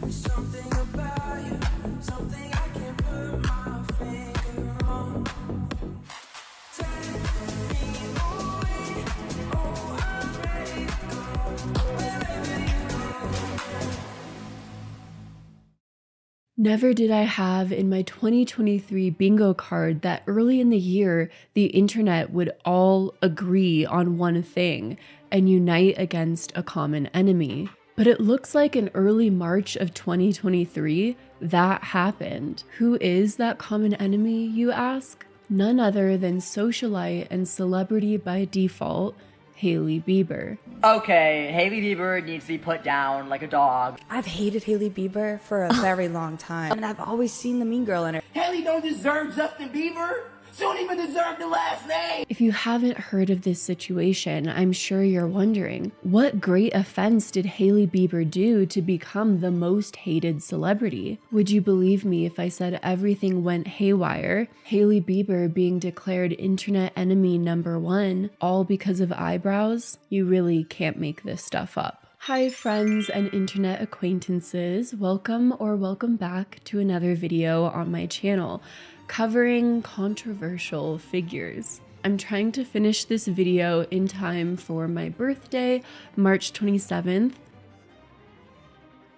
Something about you, something I can't put my finger on. Take me away, oh, I'm ready to go, wherever you go. Never did I have in my 2023 bingo card that early in the year, the internet would all agree on one thing and unite against a common enemy. But it looks like in early March of 2023, that happened. Who is that common enemy, you ask? None other than socialite and celebrity by default, Hailey Bieber. Okay, Hailey Bieber needs to be put down like a dog. I've hated Hailey Bieber for a very long time, and I've always seen the mean girl in her. Hailey don't deserve Justin Bieber. She don't even deserve the last name. If you haven't heard of this situation, I'm sure you're wondering, what great offense did Hailey Bieber do to become the most hated celebrity? Would you believe me if I said everything went haywire, Hailey Bieber being declared internet enemy #1, all because of eyebrows? You really can't make this stuff up. Hi friends and internet acquaintances, welcome or welcome back to another video on my channel covering controversial figures. I'm trying to finish this video in time for my birthday, March 27th.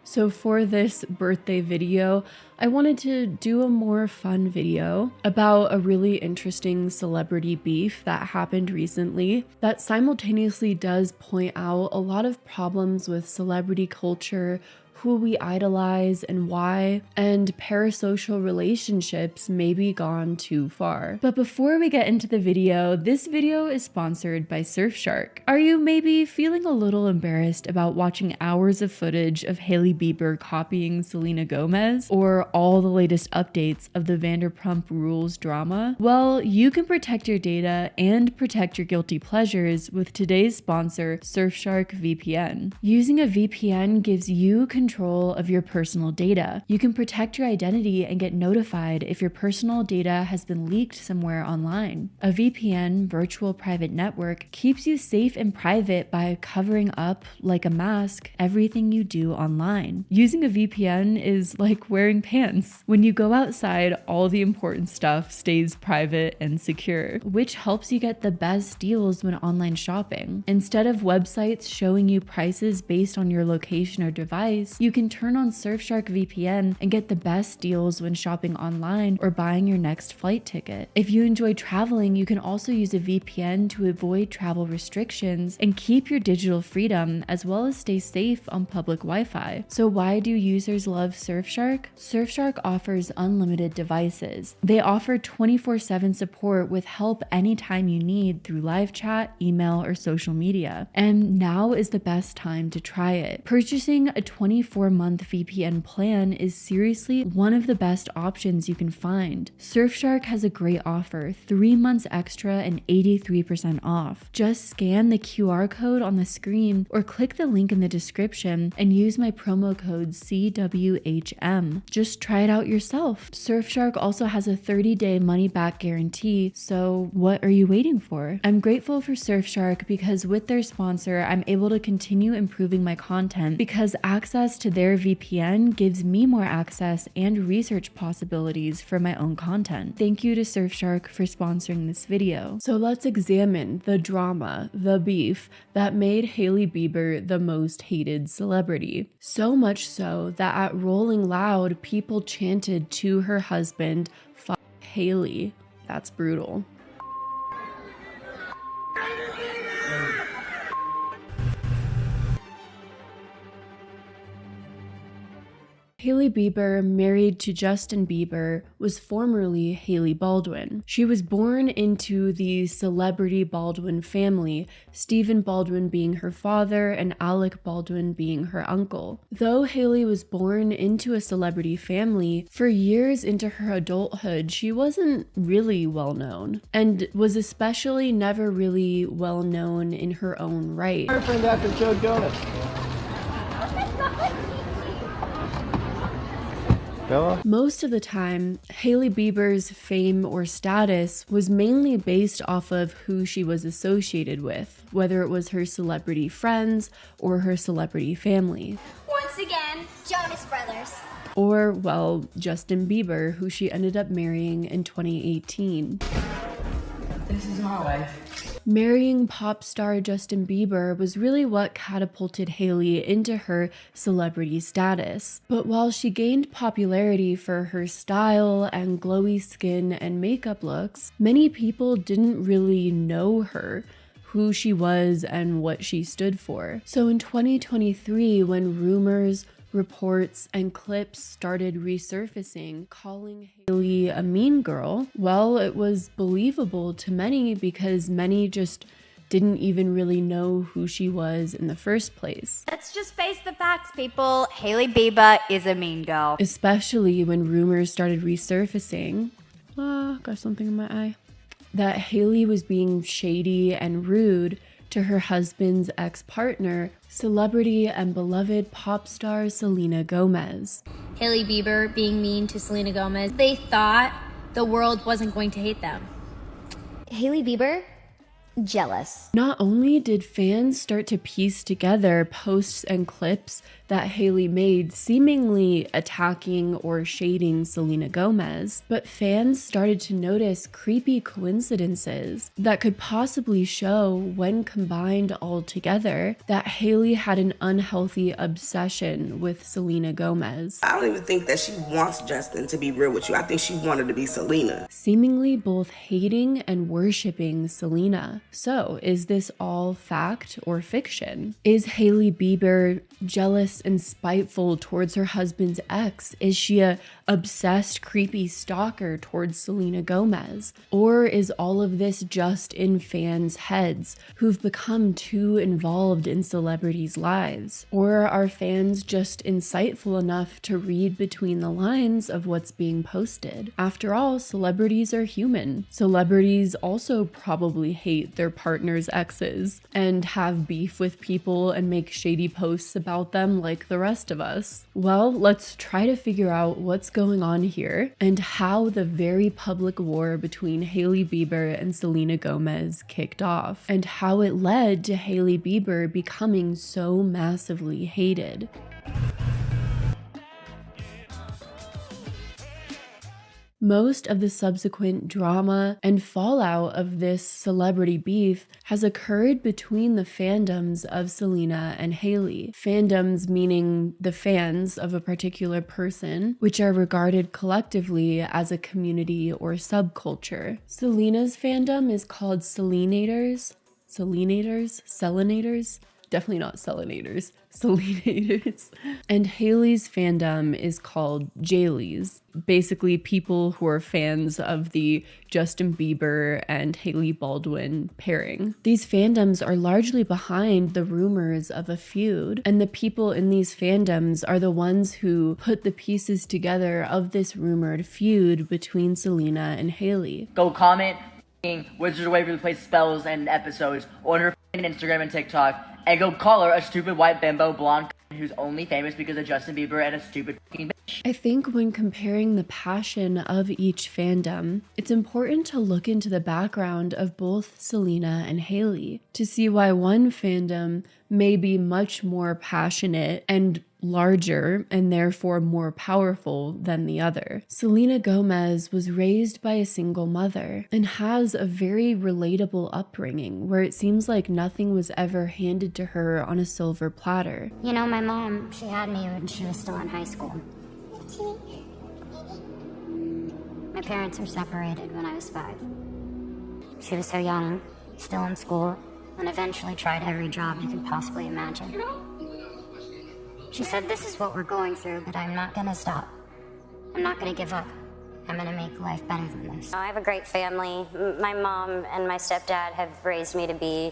So for this birthday video, I wanted to do a more fun video about a really interesting celebrity beef that happened recently that simultaneously does point out a lot of problems with celebrity culture, who we idolize and why, and parasocial relationships may be gone too far. But before we get into the video, this video is sponsored by Surfshark. Are you maybe feeling a little embarrassed about watching hours of footage of Hailey Bieber copying Selena Gomez, or all the latest updates of the Vanderpump Rules drama? Well, you can protect your data and protect your guilty pleasures with today's sponsor, Surfshark VPN. Using a VPN gives you control of your personal data. You can protect your identity and get notified if your personal data has been leaked somewhere online. A VPN, virtual private network, keeps you safe and private by covering up, like a mask, everything you do online. Using a VPN is like wearing pants. When you go outside, all the important stuff stays private and secure, which helps you get the best deals when online shopping. Instead of websites showing you prices based on your location or device, you can turn on Surfshark VPN and get the best deals when shopping online or buying your next flight ticket. If you enjoy traveling, you can also use a VPN to avoid travel restrictions and keep your digital freedom, as well as stay safe on public Wi-Fi. So why do users love Surfshark? Surfshark offers unlimited devices. They offer 24/7 support with help anytime you need through live chat, email, or social media. And now is the best time to try it. Purchasing a 24-month VPN plan is seriously one of the best options you can find. Surfshark has a great offer, 3 months extra and 83% off. Just scan the QR code on the screen or click the link in the description and use my promo code CWHM. Just try it out yourself. Surfshark also has a 30-day money-back guarantee, so what are you waiting for? I'm grateful for Surfshark because with their sponsor, I'm able to continue improving my content because access to their VPN gives me more access and research possibilities for my own content. Thank you to Surfshark for sponsoring this video. So let's examine the drama, the beef that made Hailey Bieber the most hated celebrity. So much so that at Rolling Loud, people chanted to her husband, "Fuck Hailey." That's brutal. Hailey Bieber, married to Justin Bieber, was formerly Hailey Baldwin. She was born into the celebrity Baldwin family, Stephen Baldwin being her father and Alec Baldwin being her uncle. Though Hailey was born into a celebrity family, for years into her adulthood, she wasn't really well known, and was especially never really well known in her own right. Girlfriend after Joe Jonas. Bella? Most of the time, Hailey Bieber's fame or status was mainly based off of who she was associated with, whether it was her celebrity friends or her celebrity family. Once again, Jonas Brothers. Or, well, Justin Bieber, who she ended up marrying in 2018. This is my life. Marrying pop star Justin Bieber was really what catapulted Hailey into her celebrity status. But while she gained popularity for her style and glowy skin and makeup looks, many people didn't really know her, who she was, and what she stood for. So in 2023, when rumors, reports, and clips started resurfacing calling Hailey a mean girl, well, it was believable to many because many just didn't even really know who she was in the first place. Let's just face the facts, people. Hailey Bieber is a mean girl. Especially when rumors started resurfacing. Got something in my eye. That Hailey was being shady and rude to her husband's ex-partner, celebrity and beloved pop star Selena Gomez. Hailey Bieber being mean to Selena Gomez. They thought the world wasn't going to hate them. Hailey Bieber, jealous. Not only did fans start to piece together posts and clips that Hailey made seemingly attacking or shading Selena Gomez, but fans started to notice creepy coincidences that could possibly show, when combined all together, that Hailey had an unhealthy obsession with Selena Gomez. I don't even think that she wants Justin, to be real with you. I think she wanted to be Selena. Seemingly both hating and worshipping Selena. So, is this all fact or fiction? Is Hailey Bieber jealous and spiteful towards her husband's ex? Is she a obsessed, creepy stalker towards Selena Gomez? Or is all of this just in fans' heads who've become too involved in celebrities' lives? Or are fans just insightful enough to read between the lines of what's being posted? After all, celebrities are human. Celebrities also probably hate their partner's exes and have beef with people and make shady posts about them like the rest of us. Well, let's try to figure out what's going on here and how the very public war between Hailey Bieber and Selena Gomez kicked off, and how it led to Hailey Bieber becoming so massively hated. Most of the subsequent drama and fallout of this celebrity beef has occurred between the fandoms of Selena and Hailey. Fandoms meaning the fans of a particular person, which are regarded collectively as a community or subculture. Selena's fandom is called Selenators. Selenators? Definitely not Selenators. Selenators. And Hailey's fandom is called Jayleys. Basically people who are fans of the Justin Bieber and Hailey Baldwin pairing. These fandoms are largely behind the rumors of a feud, and the people in these fandoms are the ones who put the pieces together of this rumored feud between Selena and Hailey. Go comment Wizards of Waverly Place spells and episodes on her Instagram and TikTok, and go call her a stupid white bimbo blonde who's only famous because of Justin Bieber and a stupid fucking bitch. I think when comparing the passion of each fandom, it's important to look into the background of both Selena and Hailey to see why one fandom may be much more passionate and larger and therefore more powerful than the other. Selena Gomez was raised by a single mother and has a very relatable upbringing where it seems like nothing was ever handed to her on a silver platter. You know, my mom, she had me when she was still in high school. My parents were separated when I was 5. She was so young, still in school, and eventually tried every job you could possibly imagine. She said, "This is what we're going through, but I'm not gonna stop. I'm not gonna give up. I'm gonna make life better than this." I have a great family. My mom and my stepdad have raised me to be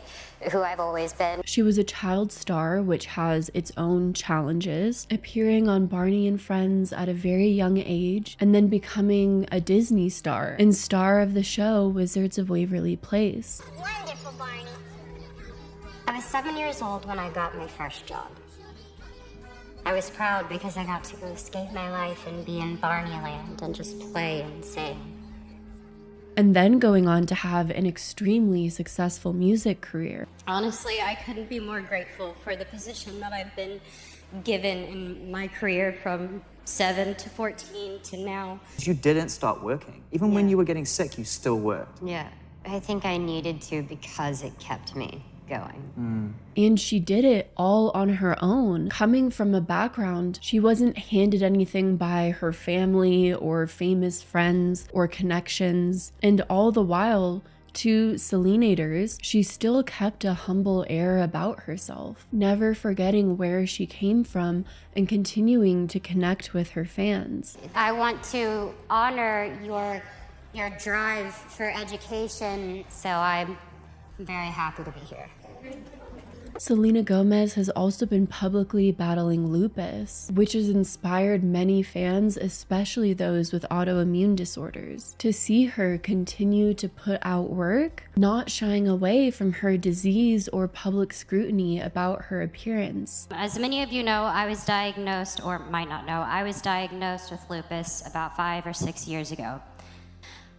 who I've always been. She was a child star, which has its own challenges, appearing on Barney and Friends at a very young age, and then becoming a Disney star and star of the show Wizards of Waverly Place. Wonderful, Barney. I was 7 years old when I got my first job. I was proud because I got to go escape my life and be in Barney Land and just play and sing. And then going on to have an extremely successful music career. Honestly, I couldn't be more grateful for the position that I've been given in my career from 7 to 14 to now. You didn't stop working. Even when you were getting sick, you still worked. Yeah, I think I needed to because it kept me going. And she did it all on her own. Coming from a background, she wasn't handed anything by her family or famous friends or connections. And all the while, to Selenators, she still kept a humble air about herself, never forgetting where she came from and continuing to connect with her fans. I want to honor your drive for education, so I'm very happy to be here. Selena Gomez has also been publicly battling lupus, which has inspired many fans, especially those with autoimmune disorders, to see her continue to put out work, not shying away from her disease or public scrutiny about her appearance. As many of you know, I was diagnosed, or might not know, I was diagnosed with lupus about 5 or 6 years ago.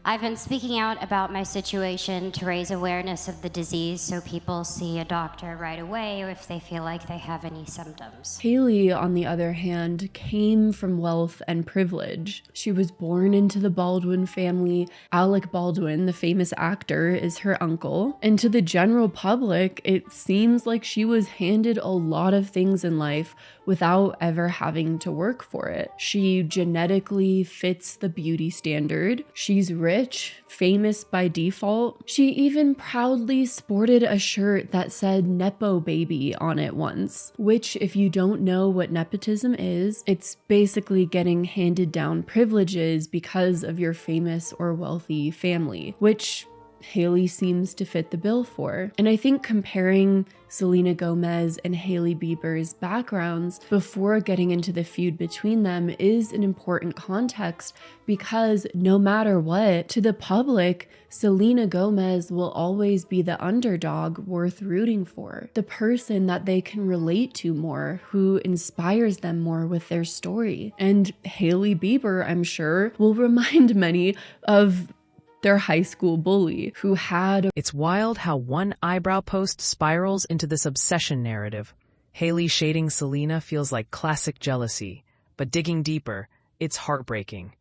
I've been speaking out about my situation to raise awareness of the disease so people see a doctor right away if they feel like they have any symptoms. Hailey, on the other hand, came from wealth and privilege. She was born into the Baldwin family. Alec Baldwin, the famous actor, is her uncle. And to the general public, it seems like she was handed a lot of things in life without ever having to work for it. She genetically fits the beauty standard. She's rich, famous by default. She even proudly sported a shirt that said Nepo Baby on it once, which, if you don't know what nepotism is, it's basically getting handed down privileges because of your famous or wealthy family, which Hailey seems to fit the bill for. And I think comparing Selena Gomez and Hailey Bieber's backgrounds before getting into the feud between them is an important context, because no matter what, to the public, Selena Gomez will always be the underdog worth rooting for, the person that they can relate to more, who inspires them more with their story. And Hailey Bieber, I'm sure, will remind many of their high school bully who had... It's wild how one eyebrow post spirals into this obsession narrative. Hailey shading Selena feels like classic jealousy, but digging deeper, it's heartbreaking.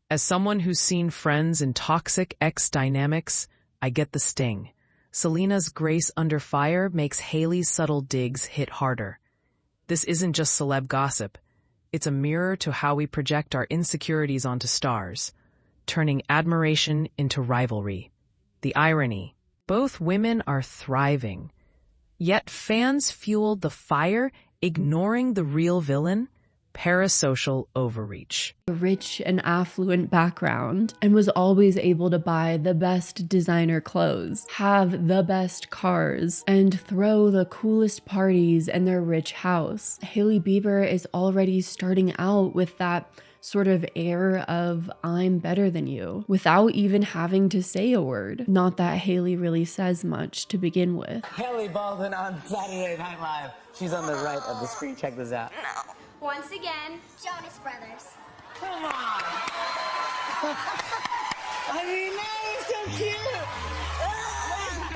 As someone who's seen friends in toxic ex dynamics, I get the sting. Selena's grace under fire makes Hailey's subtle digs hit harder. This isn't just celeb gossip. It's a mirror to how we project our insecurities onto stars, turning admiration into rivalry. The irony: both women are thriving, yet fans fueled the fire, ignoring the real villain. Parasocial overreach. A rich and affluent background, and was always able to buy the best designer clothes, have the best cars, and throw the coolest parties in their rich house. Hailey Bieber is already starting out with that sort of air of I'm better than you, without even having to say a word. Not that Hailey really says much to begin with. Hailey Baldwin on Saturday Night Live. She's on the right of the screen. Check this out. No. Once again, Jonas Brothers. Come on. I mean, that is so cute.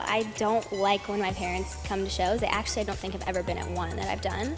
I don't like when my parents come to shows. I don't think I've ever been at one that I've done.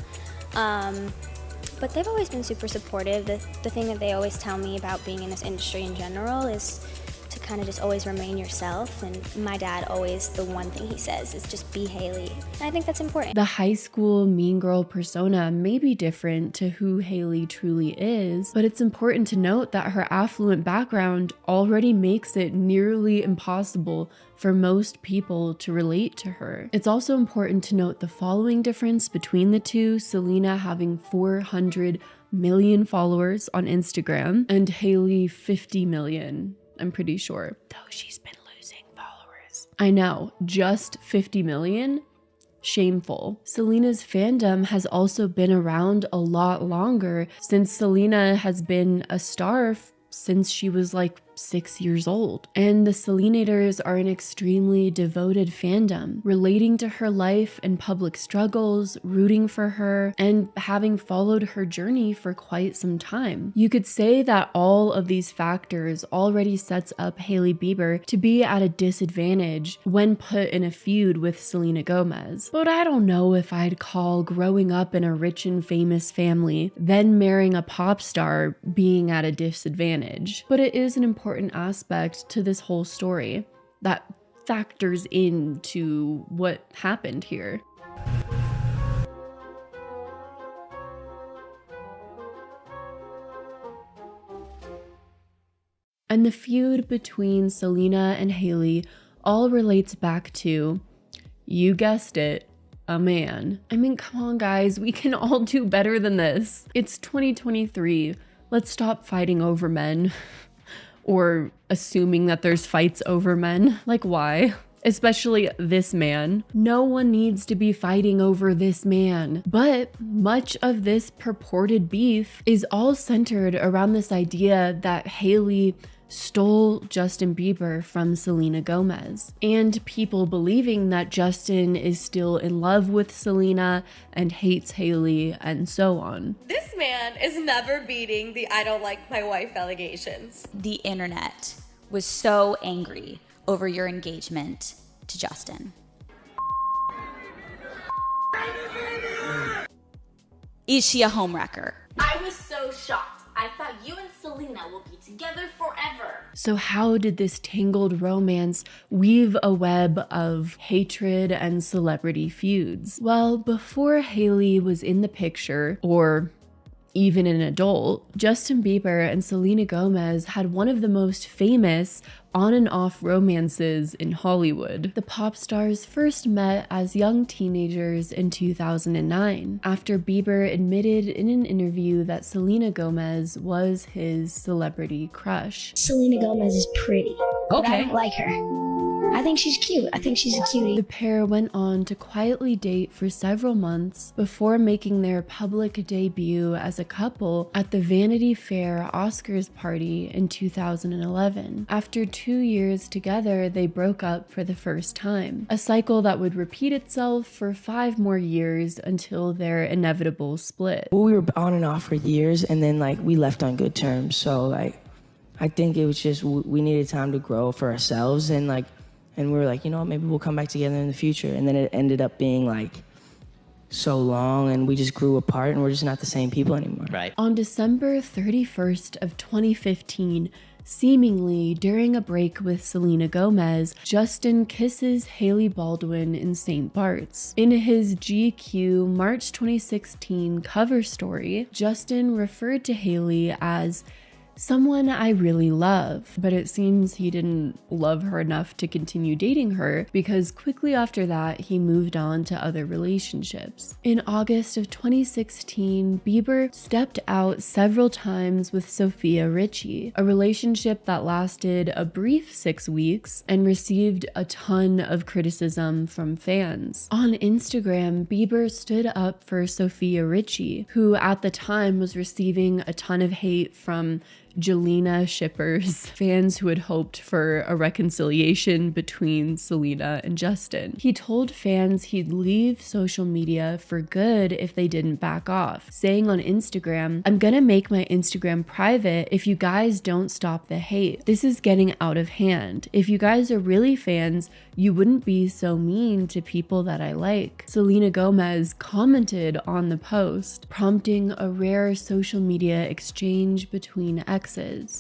But they've always been super supportive. The thing that they always tell me about being in this industry in general is to kind of just always remain yourself. And my dad always, the one thing he says is just be Hailey. And I think that's important. The high school mean girl persona may be different to who Hailey truly is, but it's important to note that her affluent background already makes it nearly impossible for most people to relate to her. It's also important to note the following difference between the two: Selena having 400 million followers on Instagram and Hailey 50 million, I'm pretty sure. Though she's been losing followers. I know, just 50 million? Shameful. Selena's fandom has also been around a lot longer, since Selena has been a star since she was like 6 years old. And the Selenators are an extremely devoted fandom, relating to her life and public struggles, rooting for her, and having followed her journey for quite some time. You could say that all of these factors already sets up Hailey Bieber to be at a disadvantage when put in a feud with Selena Gomez. But I don't know if I'd call growing up in a rich and famous family, then marrying a pop star, being at a disadvantage. But it is an important aspect to this whole story that factors into what happened here. And the feud between Selena and Hailey all relates back to, you guessed it, a man. I mean, come on guys, we can all do better than this. It's 2023. Let's stop fighting over men. Or assuming that there's fights over men. Like, why? Especially this man. No one needs to be fighting over this man. But much of this purported beef is all centered around this idea that Hailey stole Justin Bieber from Selena Gomez, and people believing that Justin is still in love with Selena and hates Hailey, and so on. This man is never beating the "I don't like my wife" allegations. The internet was so angry over your engagement to Justin. Is she a homewrecker? I was so shocked. I thought you and Selena will be together forever. So how did this tangled romance weave a web of hatred and celebrity feuds? Well, before Hailey was in the picture, or even an adult, Justin Bieber and Selena Gomez had one of the most famous on and off romances in Hollywood. The pop stars first met as young teenagers in 2009, after Bieber admitted in an interview that Selena Gomez was his celebrity crush. Selena Gomez is pretty. But I don't like her. I think she's cute. I think she's a cutie. The pair went on to quietly date for several months before making their public debut as a couple at the Vanity Fair Oscars party in 2011. After 2 years together, they broke up for the first time, a cycle that would repeat itself for 5 more years until their inevitable split. Well, we were on and off for years, and then we left on good terms. So I think it was just we needed time to grow for ourselves, and we were like, you know what, maybe we'll come back together in the future. And then it ended up being so long, and we just grew apart, and we're just not the same people anymore. Right. On December 31st of 2015, seemingly during a break with Selena Gomez, Justin kisses Hailey Baldwin in St. Bart's. In his GQ March 2016 cover story, Justin referred to Hailey as someone I really love, but it seems he didn't love her enough to continue dating her, because quickly after that, he moved on to other relationships. In August of 2016, Bieber stepped out several times with Sofia Richie, a relationship that lasted a brief 6 weeks and received a ton of criticism from fans. On Instagram, Bieber stood up for Sofia Richie, who at the time was receiving a ton of hate from Jelena shippers, fans who had hoped for a reconciliation between Selena and Justin. He told fans he'd leave social media for good if they didn't back off, saying on Instagram, "I'm gonna make my Instagram private if you guys don't stop the hate. This is getting out of hand. If you guys are really fans, you wouldn't be so mean to people that I like." Selena Gomez commented on the post, prompting a rare social media exchange between exes.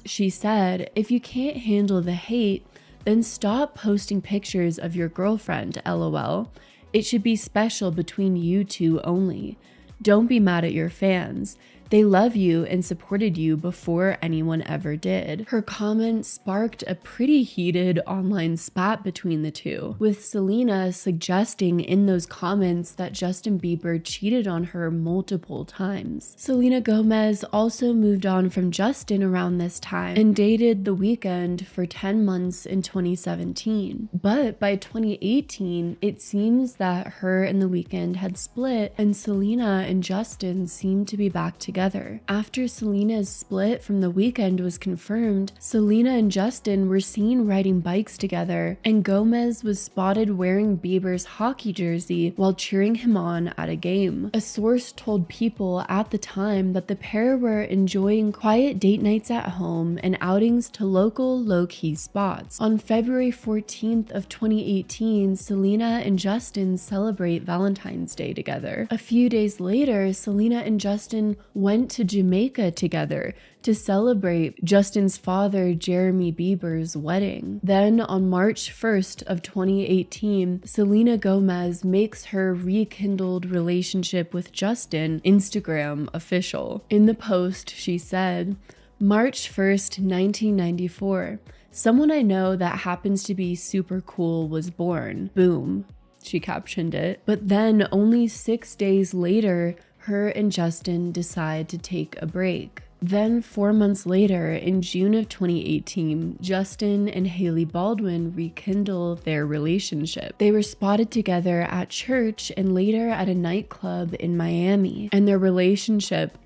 She said, "If you can't handle the hate, then stop posting pictures of your girlfriend, LOL. It should be special between you two only. Don't be mad at your fans. They love you and supported you before anyone ever did." Her comment sparked a pretty heated online spat between the two, with Selena suggesting in those comments that Justin Bieber cheated on her multiple times. Selena Gomez also moved on from Justin around this time and dated The Weeknd for 10 months in 2017. But by 2018, it seems that her and The Weeknd had split, and Selena and Justin seemed to be back together together. After Selena's split from The Weeknd was confirmed, Selena and Justin were seen riding bikes together, and Gomez was spotted wearing Bieber's hockey jersey while cheering him on at a game. A source told People at the time that the pair were enjoying quiet date nights at home and outings to local low-key spots. On February 14th of 2018, Selena and Justin celebrate Valentine's Day together. A few days later, Selena and Justin went to Jamaica together to celebrate Justin's father, Jeremy Bieber's wedding. Then on March 1st of 2018, Selena Gomez makes her rekindled relationship with Justin Instagram official. In the post, she said, March 1st, 1994. Someone I know that happens to be super cool was born. Boom. She captioned it. But then only 6 days later, her and Justin decide to take a break. Then 4 months later, in June of 2018, Justin and Hailey Baldwin rekindle their relationship. They were spotted together at church and later at a nightclub in Miami, and their relationship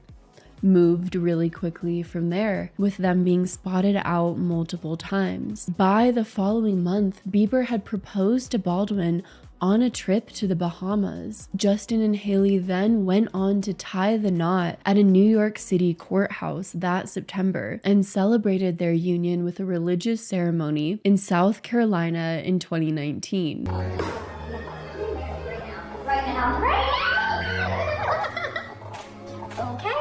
moved really quickly from there, with them being spotted out multiple times. By the following month, Bieber had proposed to Baldwin on a trip to the Bahamas. Justin and Hailey then went on to tie the knot at a New York City courthouse that September and celebrated their union with a religious ceremony in South Carolina in 2019. Right now. Okay.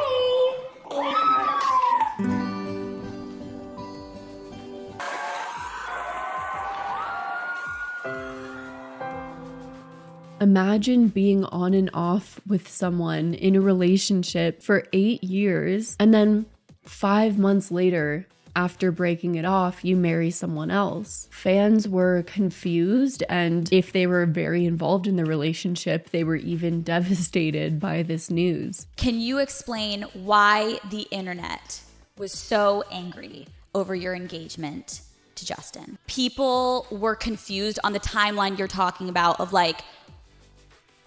Imagine being on and off with someone in a relationship for 8 years, and then 5 months later, after breaking it off, you marry someone else. Fans were confused, and if they were very involved in the relationship, they were even devastated by this news. Can you explain why the internet was so angry over your engagement to Justin? People were confused on the timeline you're talking about of like,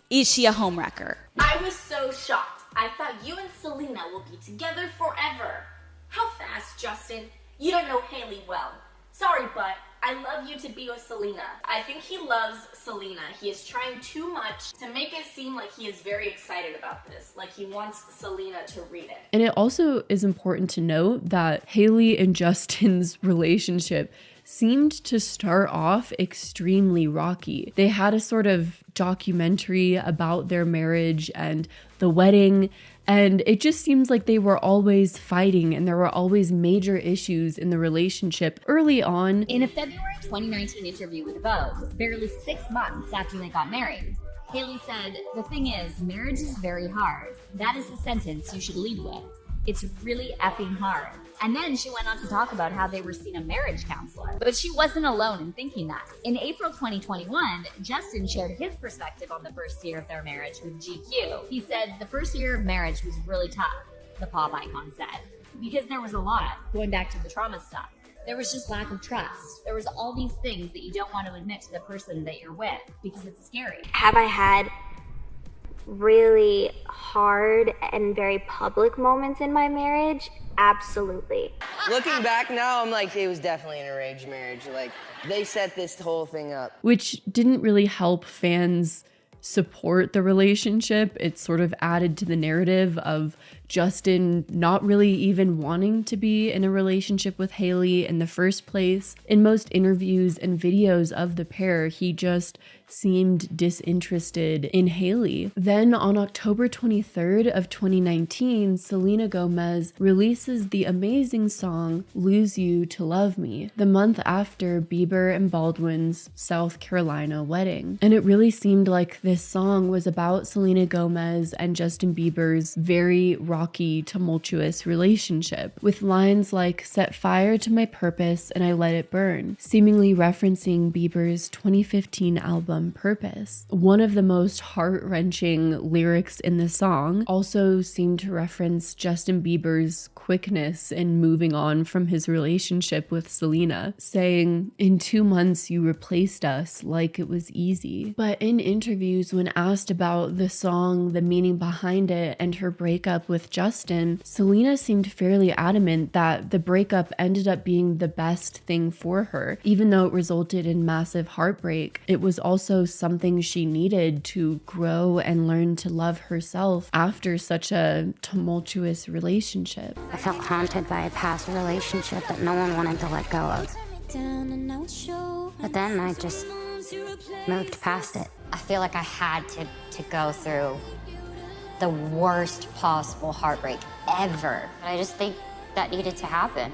is she a homewrecker? I was so shocked. I thought you and Selena will be together forever. How fast, Justin? You don't know Hailey well. Sorry, but I love you to be with Selena. I think he loves Selena. He is trying too much to make it seem like he is very excited about this, like he wants Selena to read it. And it also is important to note that Hailey and Justin's relationship seemed to start off extremely rocky. They had a sort of documentary about their marriage and the wedding, and it just seems like they were always fighting and there were always major issues in the relationship early on. In a February 2019 interview with Vogue, barely 6 months after they got married, Hailey said, "The thing is, marriage is very hard. That is the sentence you should lead with. It's really effing hard." And then she went on to talk about how they were seeing a marriage counselor. But she wasn't alone in thinking that. In April 2021, Justin shared his perspective on the first year of their marriage with GQ. He said, "The first year of marriage was really tough," the pop icon said, "because there was a lot, going back to the trauma stuff. There was just lack of trust. There was all these things that you don't want to admit to the person that you're with because it's scary." Have I had really hard and very public moments in my marriage? Absolutely. Looking back now, I'm like, it was definitely an arranged marriage. Like, they set this whole thing up. Which didn't really help fans support the relationship. It sort of added to the narrative of Justin not really even wanting to be in a relationship with Hailey in the first place. In most interviews and videos of the pair, he just seemed disinterested in Hailey. Then on October 23rd of 2019, Selena Gomez releases the amazing song Lose You to Love Me, the month after Bieber and Baldwin's South Carolina wedding. And it really seemed like this song was about Selena Gomez and Justin Bieber's very rocky, tumultuous relationship, with lines like "set fire to my purpose and I let it burn," seemingly referencing Bieber's 2015 album Purpose. One of the most heart-wrenching lyrics in the song also seemed to reference Justin Bieber's quickness in moving on from his relationship with Selena, saying, "In 2 months you replaced us like it was easy." But in interviews, when asked about the song, the meaning behind it, and her breakup with Justin, Selena seemed fairly adamant that the breakup ended up being the best thing for her. Even though it resulted in massive heartbreak, it was also something she needed to grow and learn to love herself after such a tumultuous relationship. I felt haunted by a past relationship that no one wanted to let go of. But then I just moved past it. I feel like I had to go through the worst possible heartbreak ever. But I just think that needed to happen.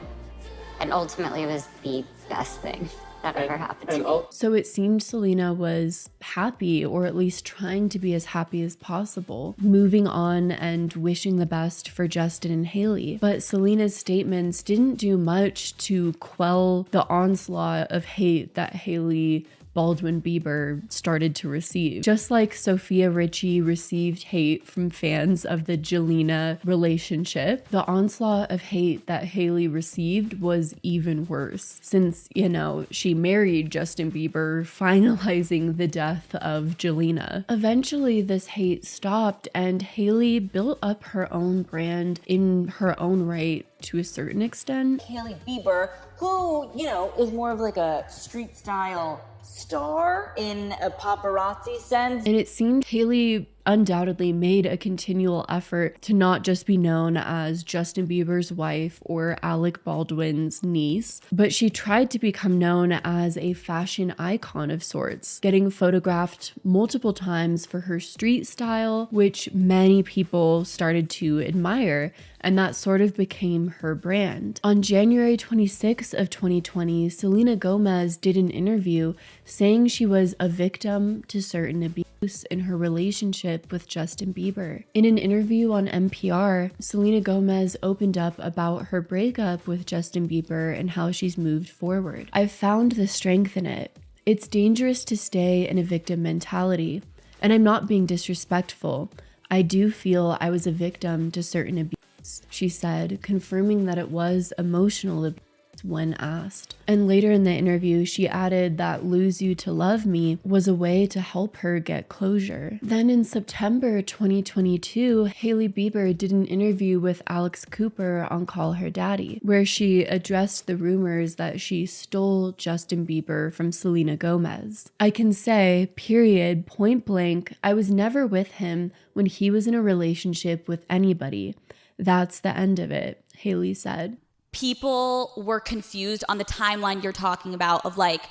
And ultimately it was the best thing that ever happened to me. So it seemed Selena was happy, or at least trying to be as happy as possible, moving on and wishing the best for Justin and Hailey. But Selena's statements didn't do much to quell the onslaught of hate that Hailey Bieber started to receive. Just like Sophia Richie received hate from fans of the Jelena relationship, the onslaught of hate that Hailey received was even worse, since, you know, she married Justin Bieber, finalizing the death of Jelena. Eventually, this hate stopped, and Hailey built up her own brand in her own right to a certain extent. Hailey Bieber, who, you know, is more of like a street style star in a paparazzi sense. And it seemed Hailey undoubtedly made a continual effort to not just be known as Justin Bieber's wife or Alec Baldwin's niece, but she tried to become known as a fashion icon of sorts, getting photographed multiple times for her street style, which many people started to admire, and that sort of became her brand. On January 26th of 2020, Selena Gomez did an interview saying she was a victim to certain abuse in her relationship with Justin Bieber. In an interview on NPR, Selena Gomez opened up about her breakup with Justin Bieber and how she's moved forward. "I've found the strength in it. It's dangerous to stay in a victim mentality, and I'm not being disrespectful. I do feel I was a victim to certain abuse," she said, confirming that it was emotional abuse when asked. And later in the interview, she added that "Lose You to Love Me" was a way to help her get closure. Then in September 2022, Hailey Bieber did an interview with Alex Cooper on Call Her Daddy, where she addressed the rumors that she stole Justin Bieber from Selena Gomez. "I can say, period, point blank, I was never with him when he was in a relationship with anybody. That's the end of it," Hailey said. People were confused on the timeline you're talking about of like,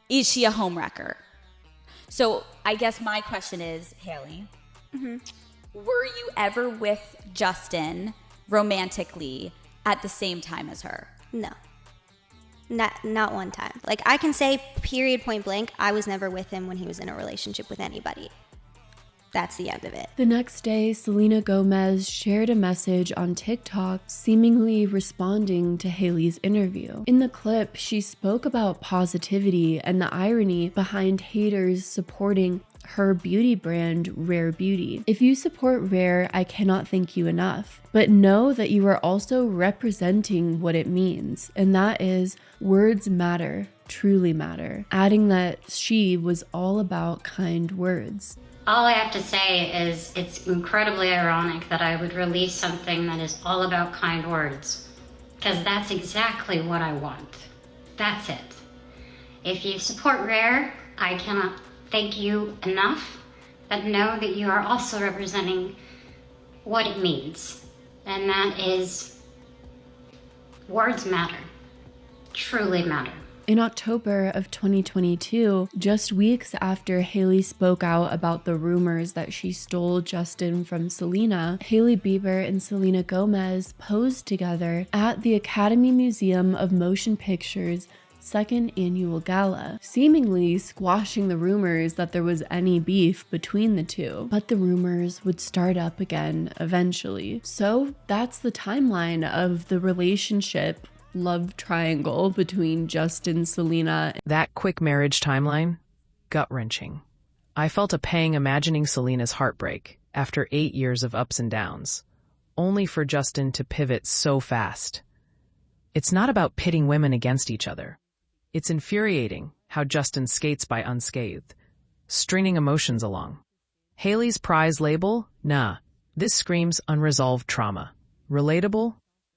is she a homewrecker? So I guess my question is, Hailey, were you ever with Justin romantically at the same time as her? No. Not one time. Like, I can say, period, point blank, I was never with him when he was in a relationship with anybody. That's the end of it. The next day, Selena Gomez shared a message on TikTok seemingly responding to Hailey's interview. In the clip, she spoke about positivity and the irony behind haters supporting her beauty brand, Rare Beauty. "If you support Rare, I cannot thank you enough. But know that you are also representing what it means, and that is words matter, truly matter," adding that she was all about kind words. All I have to say is it's incredibly ironic that I would release something that is all about kind words, because that's exactly what I want. That's it. If you support Rare, I cannot thank you enough, but know that you are also representing what it means, and that is words matter, truly matter. In October of 2022, just weeks after Hailey spoke out about the rumors that she stole Justin from Selena, Hailey Bieber and Selena Gomez posed together at the Academy Museum of Motion Pictures' second annual gala, seemingly squashing the rumors that there was any beef between the two. But the rumors would start up again eventually. So that's the timeline of the relationship love triangle between Justin, Selena. That quick marriage timeline? Gut-wrenching. I felt a pang imagining Selena's heartbreak after 8 years of ups and downs, only for Justin to pivot so fast. It's not about pitting women against each other. It's infuriating how Justin skates by unscathed, stringing emotions along. Hailey's prize label? Nah, This screams unresolved trauma. Relatable?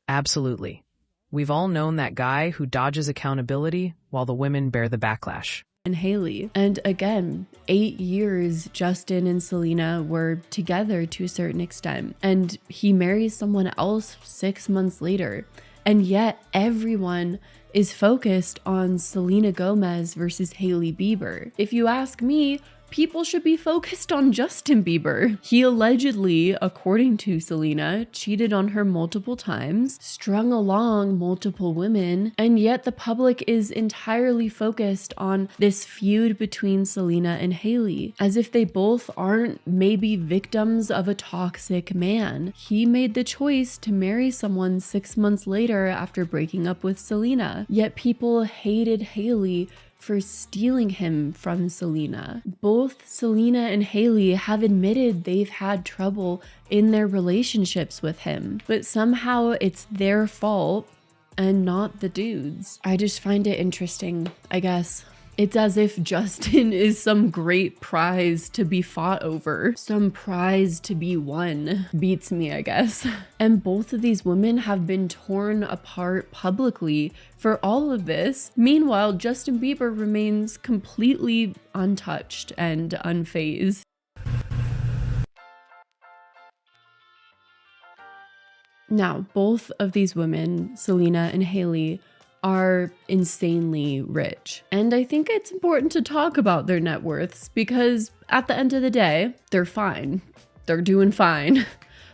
Absolutely. We've all known that guy who dodges accountability while the women bear the backlash. And Hailey. And again, 8 years Justin and Selena were together to a certain extent. And he marries someone else 6 months later. And yet everyone is focused on Selena Gomez versus Hailey Bieber. If you ask me, people should be focused on Justin Bieber. He allegedly, according to Selena, cheated on her multiple times, strung along multiple women, and yet the public is entirely focused on this feud between Selena and Hailey, as if they both aren't maybe victims of a toxic man. He made the choice to marry someone 6 months later after breaking up with Selena, yet people hated Hailey for stealing him from Selena. Both Selena and Hailey have admitted they've had trouble in their relationships with him, but somehow it's their fault and not the dude's. I just find it interesting, I guess. It's as if Justin is some great prize to be fought over, some prize to be won. Beats me, I guess. And both of these women have been torn apart publicly for all of this. Meanwhile, Justin Bieber remains completely untouched and unfazed. Now, both of these women, Selena and Hailey, are insanely rich. And I think it's important to talk about their net worths because at the end of the day, they're fine. They're doing fine.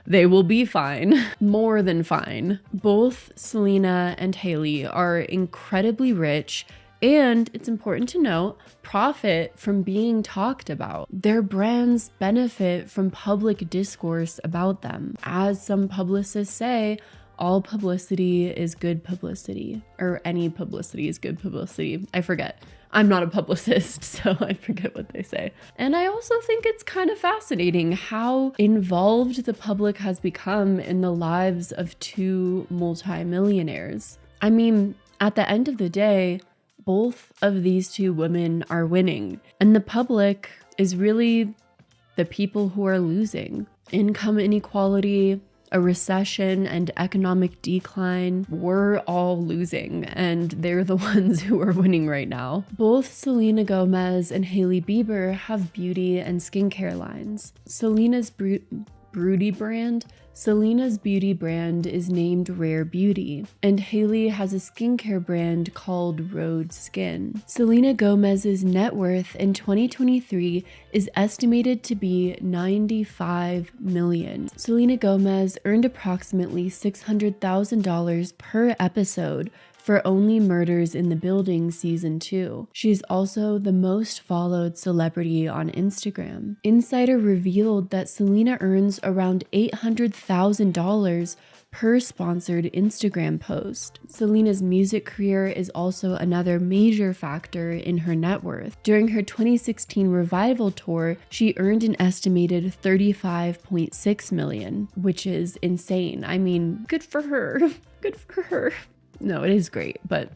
They will be fine. More than fine. Both Selena and Hailey are incredibly rich, and it's important to note, profit from being talked about. Their brands benefit from public discourse about them. As some publicists say, all publicity is good publicity, or any publicity is good publicity. I forget. I'm not a publicist, so I forget what they say. And I also think it's kind of fascinating how involved the public has become in the lives of two multimillionaires. I mean, at the end of the day, both of these two women are winning, and the public is really the people who are losing. Income inequality, a recession, and economic decline, we're all losing, and they're the ones who are winning right now. Both Selena Gomez and Hailey Bieber have beauty and skincare lines. Selena's beauty brand is named Rare Beauty, and Hailey has a skincare brand called Rhode Skin. Selena Gomez's net worth in 2023 is estimated to be $95 million. Selena Gomez earned approximately $600,000 per episode for Only Murders in the Building Season 2. She's also the most followed celebrity on Instagram. Insider revealed that Selena earns around $800,000 per sponsored Instagram post. Selena's music career is also another major factor in her net worth. During her 2016 revival tour, she earned an estimated $35.6 million, which is insane. I mean, good for her. Good for her. No, it is great, but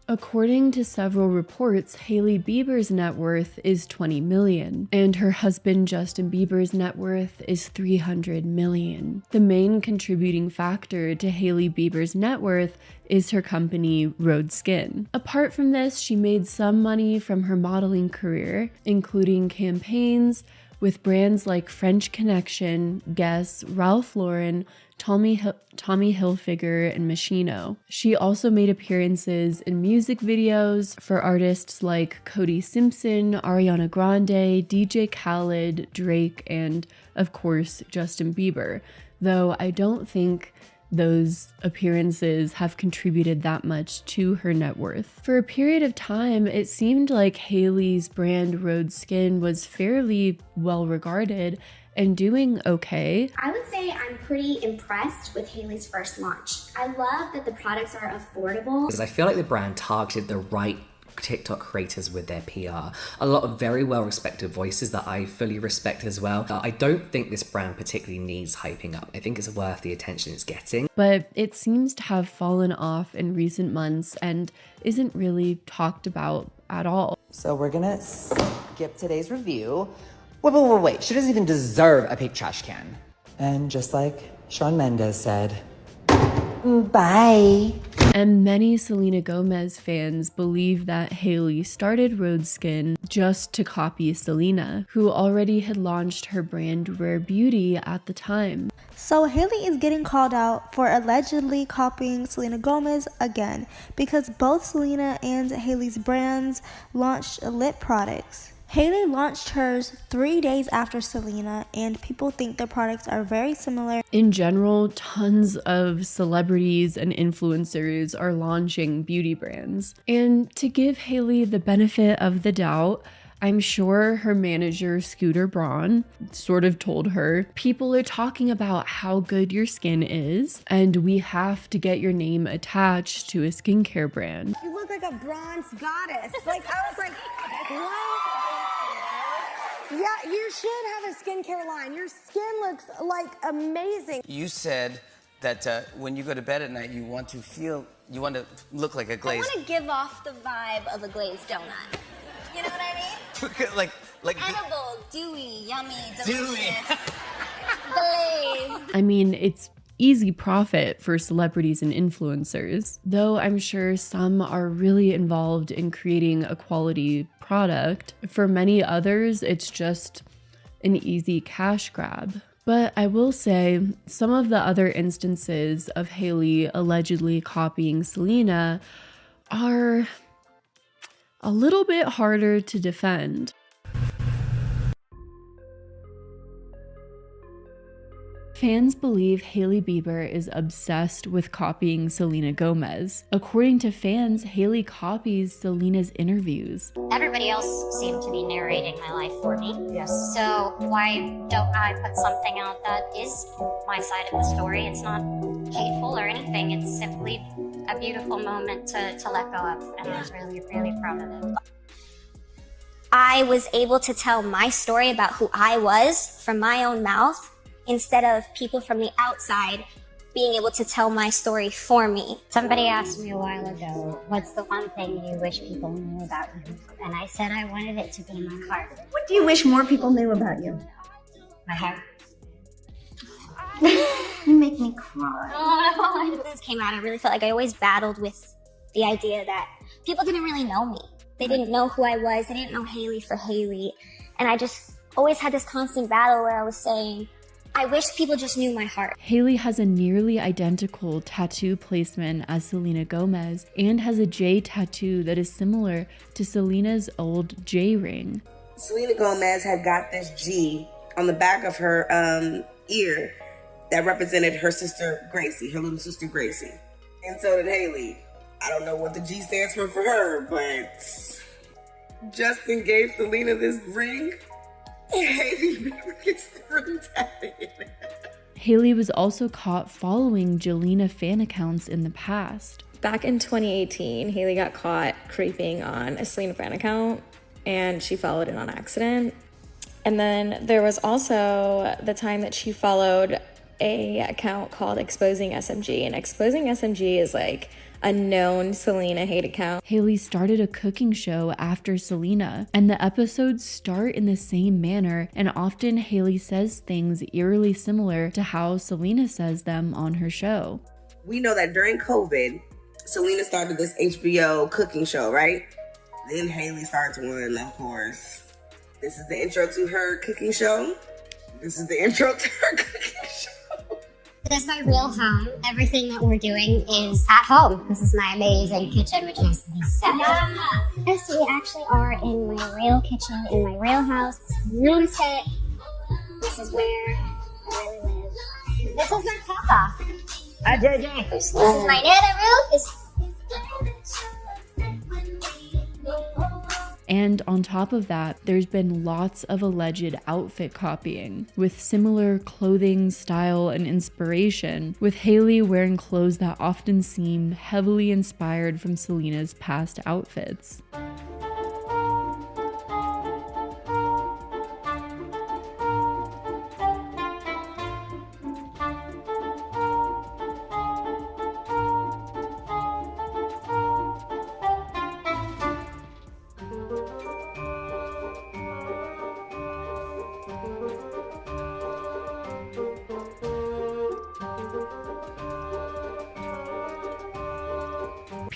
according to several reports, Hailey Bieber's net worth is $20 million, and her husband Justin Bieber's net worth is $300 million. The main contributing factor to Hailey Bieber's net worth is her company, Rhode Skin. Apart from this, she made some money from her modeling career, including campaigns with brands like French Connection, Guess, Ralph Lauren, Tommy Hilfiger, and Moschino. She also made appearances in music videos for artists like Cody Simpson, Ariana Grande, DJ Khaled, Drake, and of course, Justin Bieber, though I don't think those appearances have contributed that much to her net worth. For a period of time, it seemed like Hailey's brand Rhode Skin was fairly well regarded and doing okay. I would say I'm pretty impressed with Hailey's first launch. I love that the products are affordable. Because I feel like the brand targeted the right TikTok creators with their PR. A lot of very well-respected voices that I fully respect as well. I don't think this brand particularly needs hyping up. I think it's worth the attention it's getting. But it seems to have fallen off in recent months and isn't really talked about at all. So we're gonna skip today's review. Wait, she doesn't even deserve a pink trash can. And just like Shawn Mendes said, bye. And many Selena Gomez fans believe that Hailey started Rhode Skin just to copy Selena, who already had launched her brand Rare Beauty at the time. So Hailey is getting called out for allegedly copying Selena Gomez again, because both Selena and Hailey's brands launched lip products. Hailey launched hers 3 days after Selena, and people think the products are very similar. In general, tons of celebrities and influencers are launching beauty brands. And to give Hailey the benefit of the doubt, I'm sure her manager, Scooter Braun, sort of told her, people are talking about how good your skin is, and we have to get your name attached to a skincare brand. You look like a bronze goddess. Like, I was like, what? Yeah, you should have a skincare line. Your skin looks like amazing. You said that when you go to bed at night, you want to look like a glazed. I want to give off the vibe of a glazed donut. You know what I mean? like edible, dewy, yummy, dewy. delicious, glazed. I mean, it's easy profit for celebrities and influencers, though I'm sure some are really involved in creating a quality product. For many others, it's just an easy cash grab. But I will say, some of the other instances of Hailey allegedly copying Selena are a little bit harder to defend. Fans believe Hailey Bieber is obsessed with copying Selena Gomez. According to fans, Hailey copies Selena's interviews. Everybody else seemed to be narrating my life for me. Yes. So why don't I put something out that is my side of the story? It's not hateful or anything. It's simply a beautiful moment to let go of. And I was really, really proud of it. I was able to tell my story about who I was from my own mouth, instead of people from the outside being able to tell my story for me. Somebody asked me a while ago, what's the one thing you wish people knew about you? And I said I wanted it to be my heart. What do you wish more people knew about you? My heart. You make me cry. Oh, when this came out, I really felt like I always battled with the idea that people didn't really know me. They didn't know who I was. They didn't know Hailey for Hailey. And I just always had this constant battle where I was saying, I wish people just knew my heart. Hailey has a nearly identical tattoo placement as Selena Gomez and has a J tattoo that is similar to Selena's old J ring. Selena Gomez had got this G on the back of her ear that represented her sister Gracie, her little sister Gracie. And so did Hailey. I don't know what the G stands for her, but Justin gave Selena this ring. Hailey Bieber gets the ring tattooed. Hailey was also caught following Jelena fan accounts in the past. Back in 2018, Hailey got caught creeping on a Selena fan account, and she followed it on accident. And then there was also the time that she followed a account called Exposing SMG, and Exposing SMG is like a known Selena hate account. Hailey started a cooking show after Selena, and the episodes start in the same manner, and often Hailey says things eerily similar to how Selena says them on her show. We know that during COVID, Selena started this HBO cooking show, right? Then Hailey starts one, of course. This is the intro to her cooking show. This is the intro to her cooking show. This is my real home. Everything that we're doing is at home. This is my amazing kitchen, which is the set. Yes, we actually are in my real kitchen, in my real house. Room set. This is where I really live. This is my papa. This is my nana room. And on top of that, there's been lots of alleged outfit copying, with similar clothing, style, and inspiration, with Hailey wearing clothes that often seem heavily inspired from Selena's past outfits.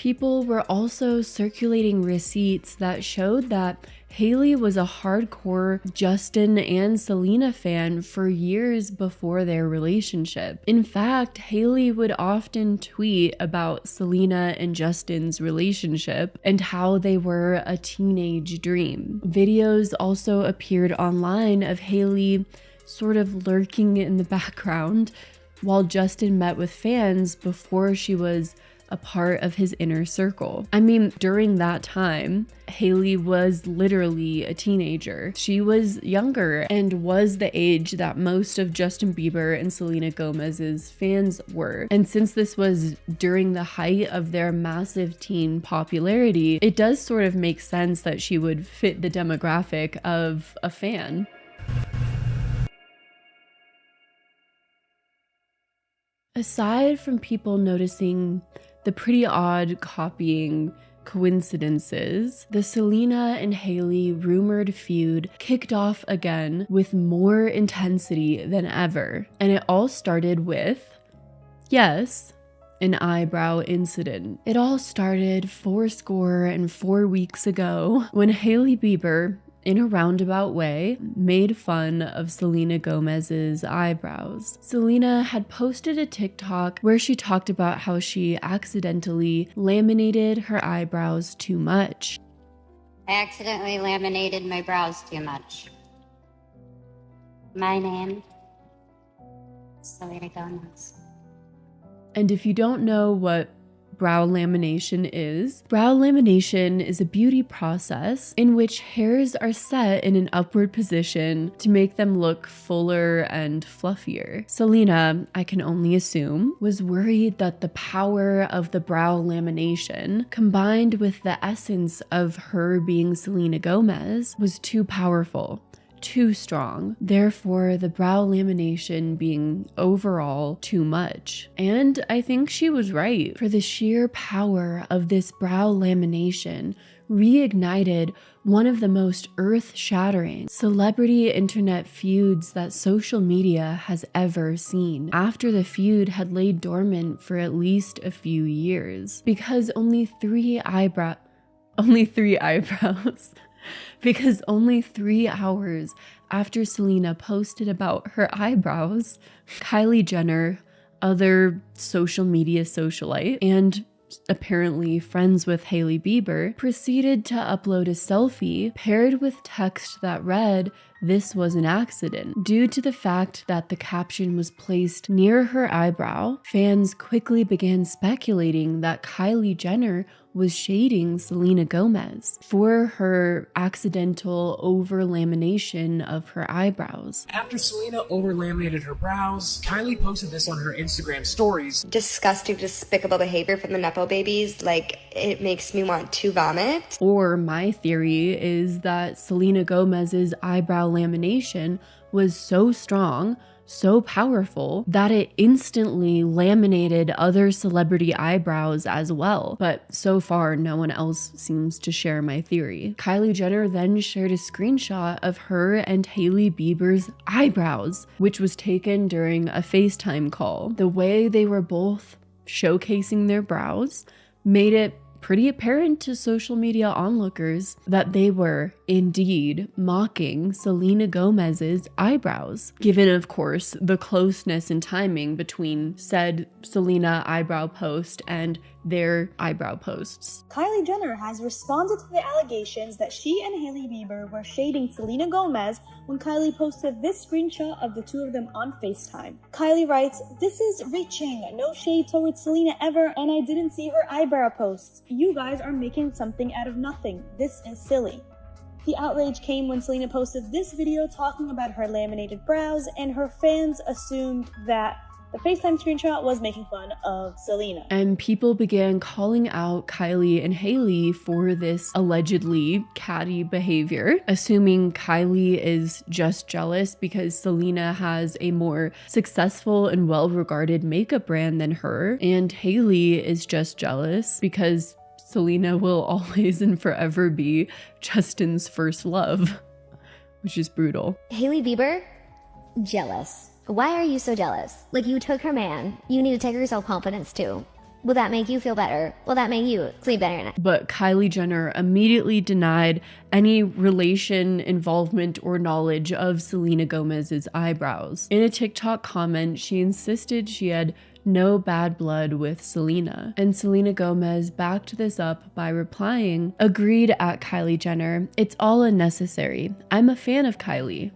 people were also circulating receipts that showed that Hailey was a hardcore Justin and Selena fan for years before their relationship. In fact, Hailey would often tweet about Selena and Justin's relationship and how they were a teenage dream. Videos also appeared online of Hailey sort of lurking in the background while Justin met with fans before she was a part of his inner circle. I mean, during that time, Hailey was literally a teenager. She was younger and was the age that most of Justin Bieber and Selena Gomez's fans were. And since this was during the height of their massive teen popularity, it does sort of make sense that she would fit the demographic of a fan. Aside from people noticing the pretty odd copying coincidences, the Selena and Hailey rumored feud kicked off again with more intensity than ever. And it all started with, yes, an eyebrow incident. It all started 4 weeks ago when Hailey Bieber, in a roundabout way, made fun of Selena Gomez's eyebrows. Selena had posted a TikTok where she talked about how she accidentally laminated her eyebrows too much. I accidentally laminated my brows too much. My name, Selena Gomez. And if you don't know what brow lamination is a beauty process in which hairs are set in an upward position to make them look fuller and fluffier. Selena, I can only assume, was worried that the power of the brow lamination, combined with the essence of her being Selena Gomez, was too powerful, too strong, therefore the brow lamination being overall too much. And I think she was right, for the sheer power of this brow lamination reignited one of the most earth-shattering celebrity internet feuds that social media has ever seen, after the feud had laid dormant for at least a few years. Because only three hours after Selena posted about her eyebrows, Kylie Jenner, other social media socialite, and apparently friends with Hailey Bieber, proceeded to upload a selfie paired with text that read, "This was an accident." Due to the fact that the caption was placed near her eyebrow, fans quickly began speculating that Kylie Jenner was shading Selena Gomez for her accidental over-lamination of her eyebrows. After Selena over-laminated her brows, Kylie posted this on her Instagram stories. Disgusting, despicable behavior from the Nepo babies. Like, it makes me want to vomit. Or my theory is that Selena Gomez's eyebrow lamination was so strong, so powerful, that it instantly laminated other celebrity eyebrows as well. But so far, no one else seems to share my theory. Kylie Jenner then shared a screenshot of her and Hailey Bieber's eyebrows, which was taken during a FaceTime call. The way they were both showcasing their brows made it pretty apparent to social media onlookers that they were indeed mocking Selena Gomez's eyebrows, given of course the closeness and timing between said Selena eyebrow post and their eyebrow posts. Kylie Jenner has responded to the allegations that she and Hailey Bieber were shading Selena Gomez when Kylie posted this screenshot of the two of them on FaceTime. Kylie writes, "This is reaching. No shade towards Selena ever, and I didn't see her eyebrow posts. You guys are making something out of nothing. This is silly." The outrage came when Selena posted this video talking about her laminated brows, and her fans assumed that the FaceTime screenshot was making fun of Selena. And people began calling out Kylie and Hailey for this allegedly catty behavior, assuming Kylie is just jealous because Selena has a more successful and well-regarded makeup brand than her, and Hailey is just jealous because Selena will always and forever be Justin's first love, which is brutal. Hailey Bieber, jealous. Why are you so jealous? Like, you took her man. You need to take her self-confidence too. Will that make you feel better? Will that make you sleep better at night? But Kylie Jenner immediately denied any relation, involvement, or knowledge of Selena Gomez's eyebrows. In a TikTok comment, she insisted she had no bad blood with Selena. And Selena Gomez backed this up by replying, "Agreed at Kylie Jenner. It's all unnecessary. I'm a fan of Kylie."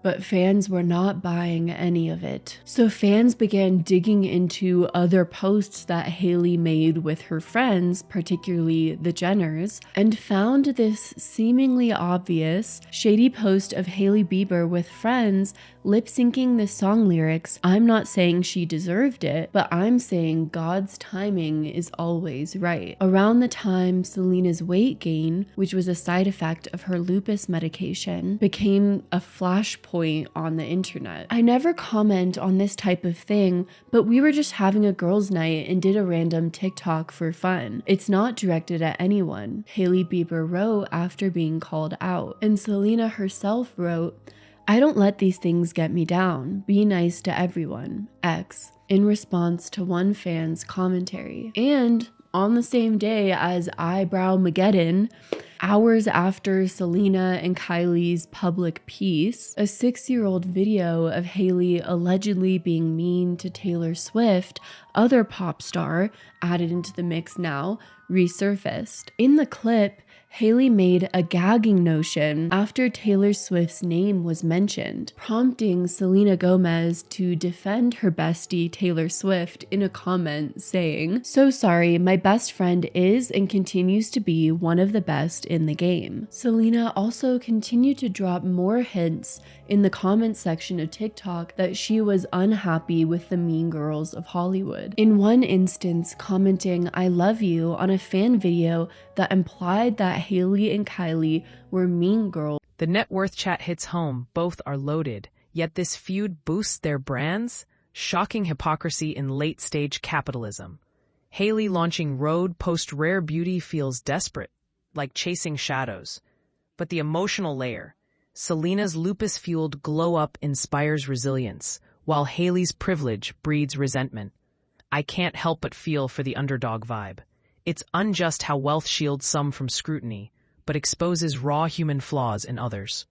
But fans were not buying any of it. So fans began digging into other posts that Hailey made with her friends, particularly the Jenners, and found this seemingly obvious, shady post of Hailey Bieber with friends lip-syncing the song lyrics. "I'm not saying she deserved it, but I'm saying God's timing is always right." Around the time Selena's weight gain, which was a side effect of her lupus medication, became a flashpoint on the internet. I never comment on this type of thing, but we were just having a girls' night and did a random TikTok for fun. It's not directed at anyone, Hailey Bieber wrote after being called out. And Selena herself wrote, "I don't let these things get me down. Be nice to everyone. X," in response to one fan's commentary. And on the same day as Eyebrow Mageddon, hours after Selena and Kylie's public piece, a 6-year-old video of Hailey allegedly being mean to Taylor Swift, other pop star, added into the mix now, resurfaced. In the clip, Hailey made a gagging notion after Taylor Swift's name was mentioned, prompting Selena Gomez to defend her bestie Taylor Swift in a comment saying, "So sorry, my best friend is and continues to be one of the best in the game." Selena also continued to drop more hints in the comment section of TikTok that she was unhappy with the Mean Girls of Hollywood. In one instance, commenting, "I love you" on a fan video that implied that Hailey and Kylie were mean girls. The net worth chat hits home. Both are loaded. Yet this feud boosts their brands? Shocking hypocrisy in late-stage capitalism. Hailey launching Rhode post Rare Beauty feels desperate, like chasing shadows. But the emotional layer. Selena's lupus-fueled glow-up inspires resilience, while Hailey's privilege breeds resentment. I can't help but feel for the underdog vibe. It's unjust how wealth shields some from scrutiny, but exposes raw human flaws in others.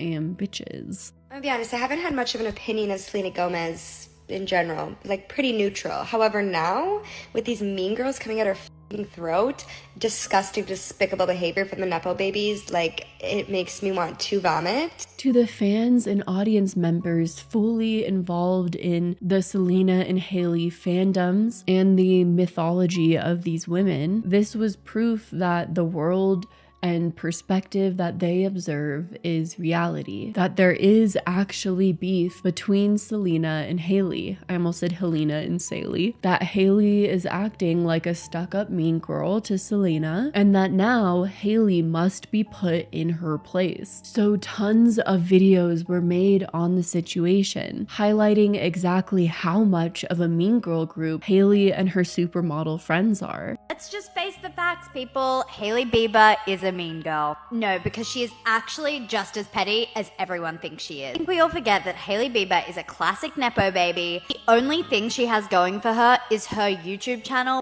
And bitches. I'm gonna be honest, I haven't had much of an opinion of Selena Gomez in general, like pretty neutral. However, now, with these mean girls coming out her f***ing throat, disgusting, despicable behavior from the Nepo babies, like, it makes me want to vomit. To the fans and audience members fully involved in the Selena and Hailey fandoms and the mythology of these women, this was proof that the world and perspective that they observe is reality. That there is actually beef between Selena and Hailey. I almost said Helena and Saley. That Hailey is acting like a stuck-up mean girl to Selena, and that now Hailey must be put in her place. So tons of videos were made on the situation, highlighting exactly how much of a mean girl group Hailey and her supermodel friends are. Let's just face the facts, people. Hailey Bieber is a mean girl. No, because she is actually just as petty as everyone thinks she is. I think we all forget that Hailey Bieber is a classic Nepo baby. The only thing she has going for her is her YouTube channel.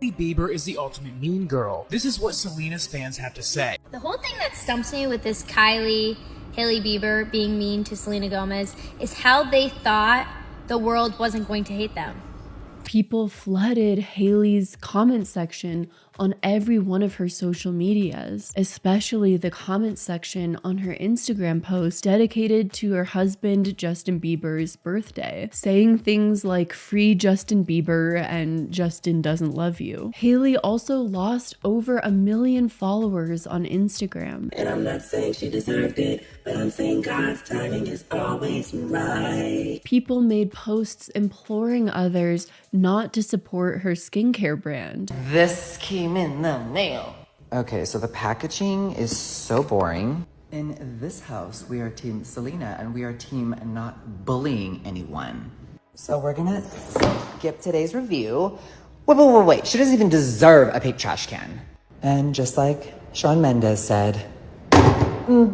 Hailey Bieber is the ultimate mean girl. This is what Selena's fans have to say. The whole thing that stumps me with this Hailey Bieber being mean to Selena Gomez is how they thought the world wasn't going to hate them. People flooded Hailey's comment section on every one of her social medias, especially the comment section on her Instagram post dedicated to her husband Justin Bieber's birthday, saying things like "free Justin Bieber" and "Justin doesn't love you." Hailey also lost over 1 million followers on Instagram. And I'm not saying she deserved it, but I'm saying God's timing is always right. People made posts imploring others not to support her skincare brand. This came in the mail. Okay, so the packaging is so boring. In this house, we are Team Selena, and we are team not bullying anyone. So we're gonna skip today's review. Wait. She doesn't even deserve a pink trash can. And just like Shawn Mendes said,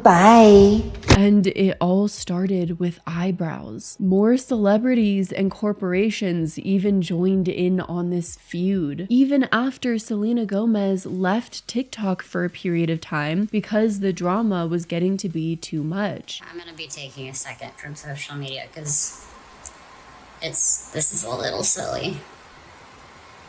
bye. And it all started with eyebrows. More celebrities and corporations even joined in on this feud, even after Selena Gomez left TikTok for a period of time because the drama was getting to be too much. I'm gonna be taking a second from social media because this is a little silly.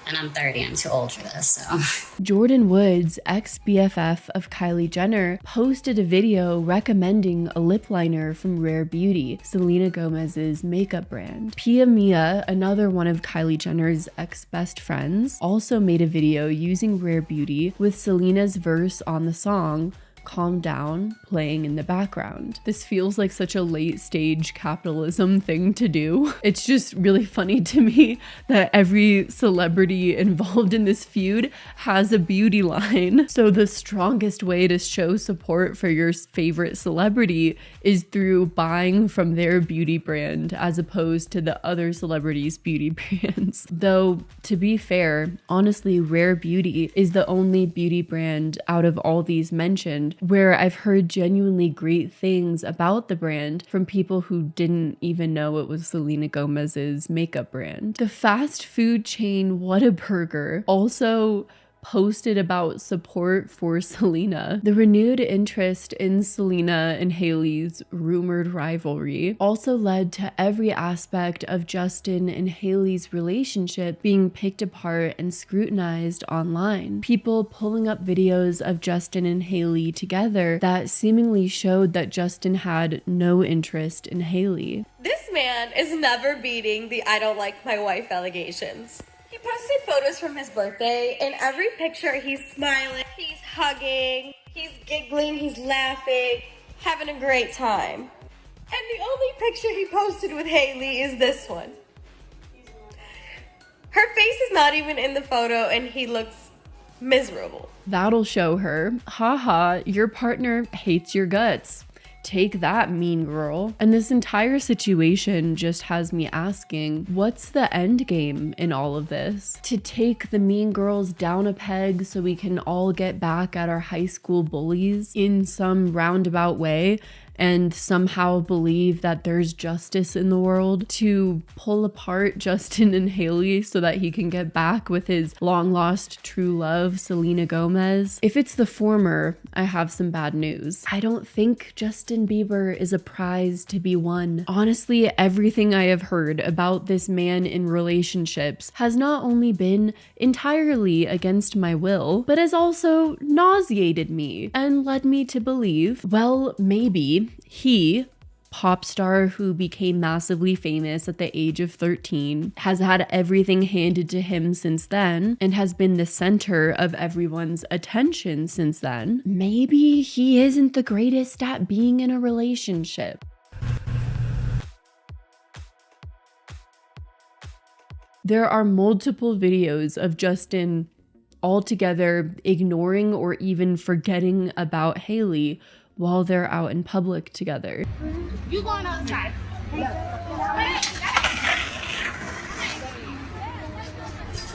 And I'm 30, I'm too old for this, so. Jordan Woods, ex-BFF of Kylie Jenner, posted a video recommending a lip liner from Rare Beauty, Selena Gomez's makeup brand. Pia Mia, another one of Kylie Jenner's ex-best friends, also made a video using Rare Beauty with Selena's verse on the song Calm Down playing in the background. This feels like such a late stage capitalism thing to do. It's just really funny to me that every celebrity involved in this feud has a beauty line. So the strongest way to show support for your favorite celebrity is through buying from their beauty brand as opposed to the other celebrities' beauty brands. Though, to be fair, honestly, Rare Beauty is the only beauty brand out of all these mentioned where I've heard genuinely great things about the brand from people who didn't even know it was Selena Gomez's makeup brand. The fast food chain Whataburger also posted about support for Selena. The renewed interest in Selena and Hailey's rumored rivalry also led to every aspect of Justin and Hailey's relationship being picked apart and scrutinized online. People pulling up videos of Justin and Hailey together that seemingly showed that Justin had no interest in Hailey. This man is never beating the I don't like my wife allegations. He posted photos from his birthday. In every picture, he's smiling, he's hugging, he's giggling, he's laughing, having a great time. And the only picture he posted with Hailey is this one. Her face is not even in the photo and he looks miserable. That'll show her. Haha, your partner hates your guts. Take that, mean girl. And this entire situation just has me asking, what's the end game in all of this? To take the mean girls down a peg so we can all get back at our high school bullies in some roundabout way and somehow believe that there's justice in the world, to pull apart Justin and Hailey so that he can get back with his long lost true love, Selena Gomez. If it's the former, I have some bad news. I don't think Justin Bieber is a prize to be won. Honestly, everything I have heard about this man in relationships has not only been entirely against my will, but has also nauseated me and led me to believe, well, maybe he, pop star who became massively famous at the age of 13, has had everything handed to him since then and has been the center of everyone's attention since then. Maybe he isn't the greatest at being in a relationship. There are multiple videos of Justin altogether ignoring or even forgetting about Hailey while they're out in public together. You going outside?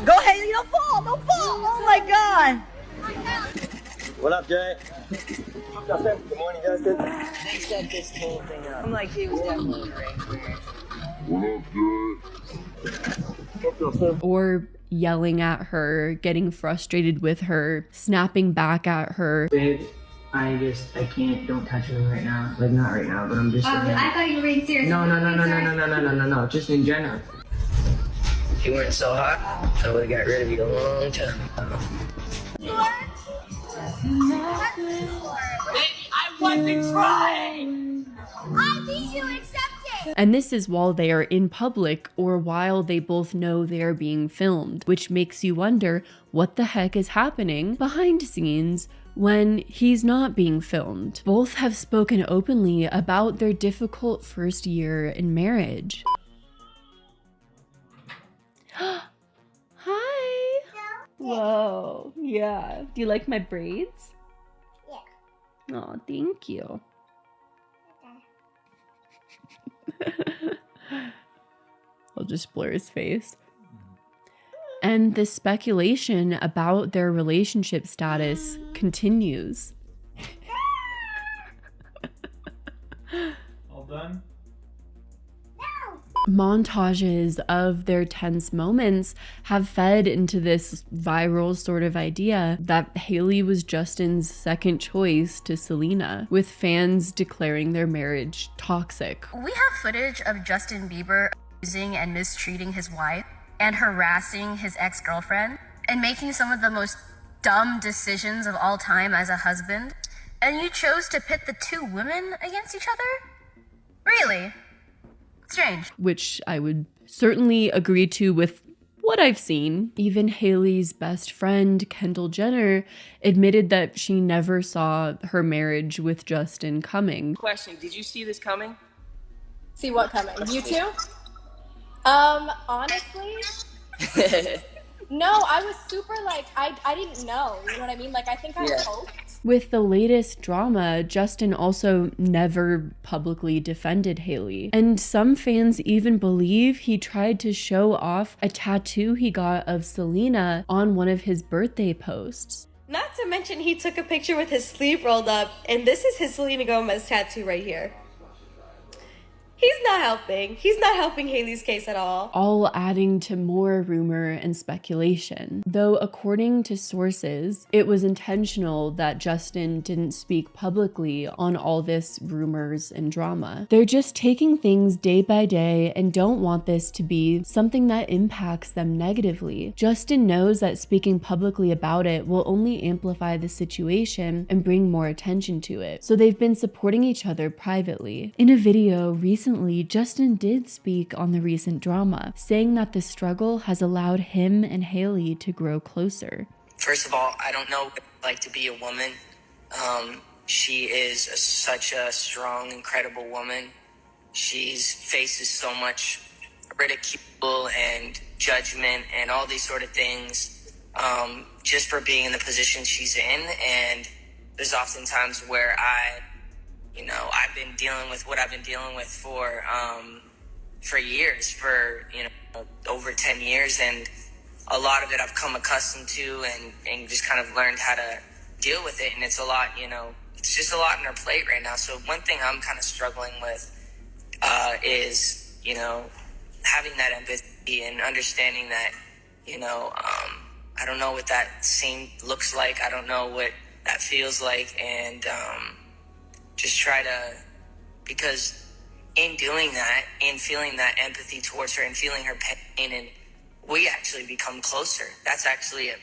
Go Hailey, don't fall, don't fall! Oh my god! What up, Jay? Good morning, Justin. They set this whole thing up. I'm like, he was definitely great. What up, Jay? Or yelling at her, getting frustrated with her, snapping back at her. Babe, I can't, don't touch me right now. Like, not right now, but I'm just... I thought you were being serious. No, just in general. If you weren't so hot, I would have got rid of you a long time ago. Baby, I wasn't trying! I think you accept it! And this is while they are in public or while they both know they are being filmed, which makes you wonder what the heck is happening behind scenes when he's not being filmed. Both have spoken openly about their difficult first year in marriage. Hi! Whoa, yeah. Do you like my braids? Yeah. Oh, thank you. I'll just blur his face. And the speculation about their relationship status continues. done? Montages of their tense moments have fed into this viral sort of idea that Hailey was Justin's second choice to Selena, with fans declaring their marriage toxic. We have footage of Justin Bieber abusing and mistreating his wife and harassing his ex-girlfriend and making some of the most dumb decisions of all time as a husband. And you chose to pit the two women against each other? Really? Strange. Which I would certainly agree to with what I've seen. Even Hailey's best friend, Kendall Jenner, admitted that she never saw her marriage with Justin coming. Question, did you see this coming? See what coming? You two? Honestly, no, I was super like, I didn't know, you know what I mean? Like, I think I hoped. With the latest drama, Justin also never publicly defended Hailey. And some fans even believe he tried to show off a tattoo he got of Selena on one of his birthday posts. Not to mention he took a picture with his sleeve rolled up, and this is his Selena Gomez tattoo right here. He's not helping. He's not helping Hailey's case at all. All adding to more rumor and speculation. Though according to sources, it was intentional that Justin didn't speak publicly on all this rumors and drama. They're just taking things day by day and don't want this to be something that impacts them negatively. Justin knows that speaking publicly about it will only amplify the situation and bring more attention to it. So they've been supporting each other privately. In a video recently, Justin did speak on the recent drama, saying that the struggle has allowed him and Hailey to grow closer. First of all, I don't know what it's like to be a woman. She is such a strong, incredible woman. She faces so much ridicule and judgment and all these sort of things just for being in the position she's in. And there's often times where I've been dealing with what I've been dealing with for years, for over 10 years, and a lot of it I've come accustomed to and just kind of learned how to deal with it. And it's a lot, it's just a lot on her plate right now. So one thing I'm kind of struggling with is, having that empathy and understanding that, I don't know what that scene looks like. I don't know what that feels like. And just try to, because in doing that, in feeling that empathy towards her and feeling her pain, and we actually become closer. That's actually a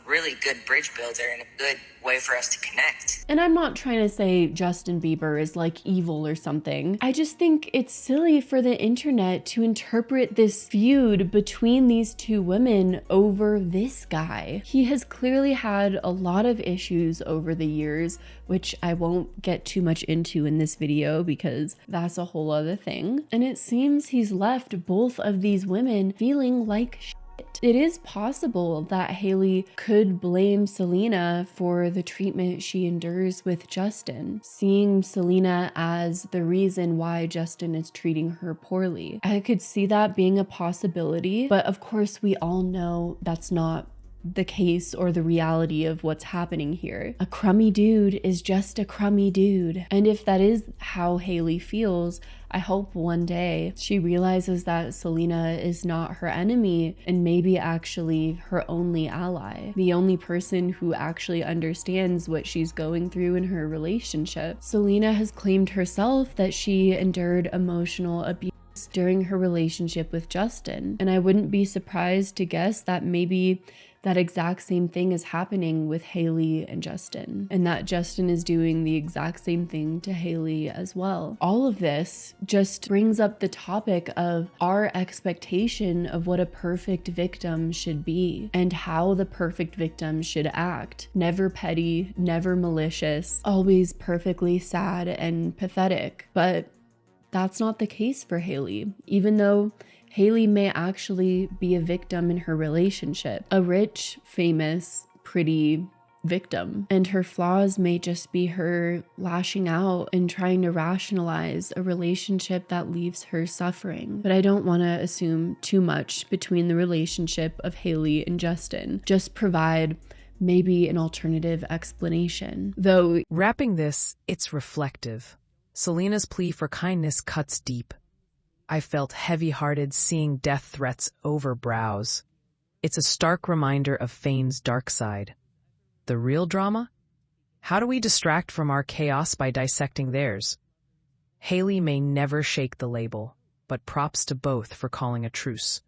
really good bridge builder and a good way for us to connect. And I'm not trying to say Justin Bieber is like evil or something. I just think it's silly for the internet to interpret this feud between these two women over this guy. He has clearly had a lot of issues over the years, which I won't get too much into in this video because that's a whole other thing. And it seems he's left both of these women feeling like shit. It is possible that Hailey could blame Selena for the treatment she endures with Justin, seeing Selena as the reason why Justin is treating her poorly. I could see that being a possibility, but of course we all know that's not the case or the reality of what's happening here. A crummy dude is just a crummy dude. And if that is how Hailey feels, I hope one day she realizes that Selena is not her enemy and maybe actually her only ally, the only person who actually understands what she's going through in her relationship. Selena has claimed herself that she endured emotional abuse during her relationship with Justin, and I wouldn't be surprised to guess that maybe that exact same thing is happening with Hailey and Justin, and that Justin is doing the exact same thing to Hailey as well. All of this just brings up the topic of our expectation of what a perfect victim should be and how the perfect victim should act. Never petty, never malicious, always perfectly sad and pathetic. But that's not the case for Hailey, even though Hailey may actually be a victim in her relationship, a rich, famous, pretty victim. And her flaws may just be her lashing out and trying to rationalize a relationship that leaves her suffering. But I don't want to assume too much between the relationship of Hailey and Justin. Just provide maybe an alternative explanation. Though wrapping this, it's reflective. Selena's plea for kindness cuts deep. I felt heavy-hearted seeing death threats over brows. It's a stark reminder of fame's dark side. The real drama? How do we distract from our chaos by dissecting theirs? Hailey may never shake the label, but props to both for calling a truce.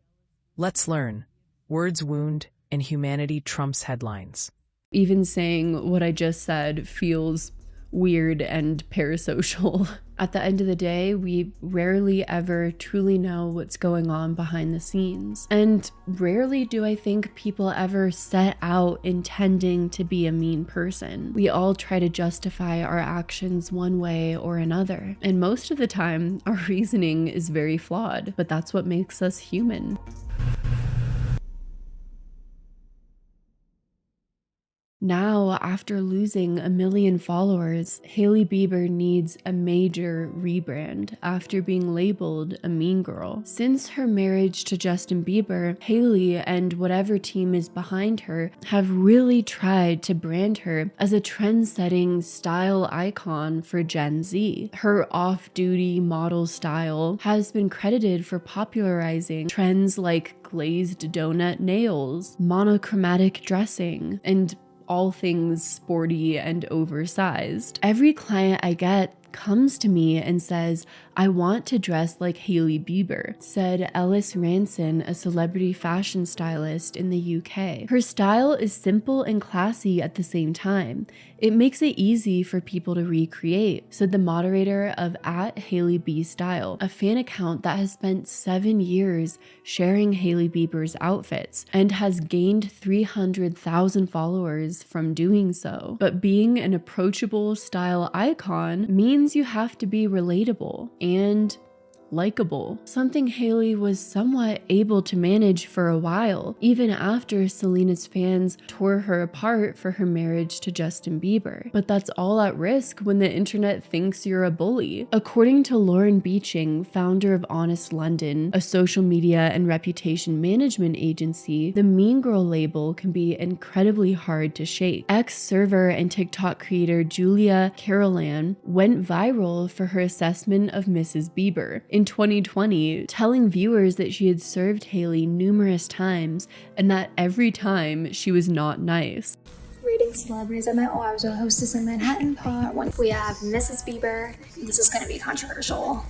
Let's learn. Words wound, and humanity trumps headlines. Even saying what I just said feels weird and parasocial. At the end of the day, we rarely ever truly know what's going on behind the scenes. And rarely do I think people ever set out intending to be a mean person. We all try to justify our actions one way or another. And most of the time, our reasoning is very flawed, but that's what makes us human. Now, after losing 1 million followers, Hailey Bieber needs a major rebrand after being labeled a mean girl. Since her marriage to Justin Bieber, Hailey and whatever team is behind her have really tried to brand her as a trend-setting style icon for Gen Z. Her off-duty model style has been credited for popularizing trends like glazed donut nails, monochromatic dressing, and all things sporty and oversized. Every client I get comes to me and says, "I want to dress like Hailey Bieber," said Ellis Ranson, a celebrity fashion stylist in the UK. Her style is simple and classy at the same time. It makes it easy for people to recreate, said the moderator of @HaileyBStyle, a fan account that has spent 7 years sharing Hailey Bieber's outfits and has gained 300,000 followers from doing so. But being an approachable style icon means you have to be relatable and likable, something Hailey was somewhat able to manage for a while, even after Selena's fans tore her apart for her marriage to Justin Bieber. But that's all at risk when the internet thinks you're a bully. According to Lauren Beeching, founder of Honest London, a social media and reputation management agency, the Mean Girl label can be incredibly hard to shake. Ex-server and TikTok creator Julia Carolan went viral for her assessment of Mrs. Bieber in 2020, telling viewers that she had served Hailey numerous times and that every time she was not nice. Rating celebrities I met while I was a hostess in Manhattan Part 1. We have Mrs. Bieber. This is going to be controversial.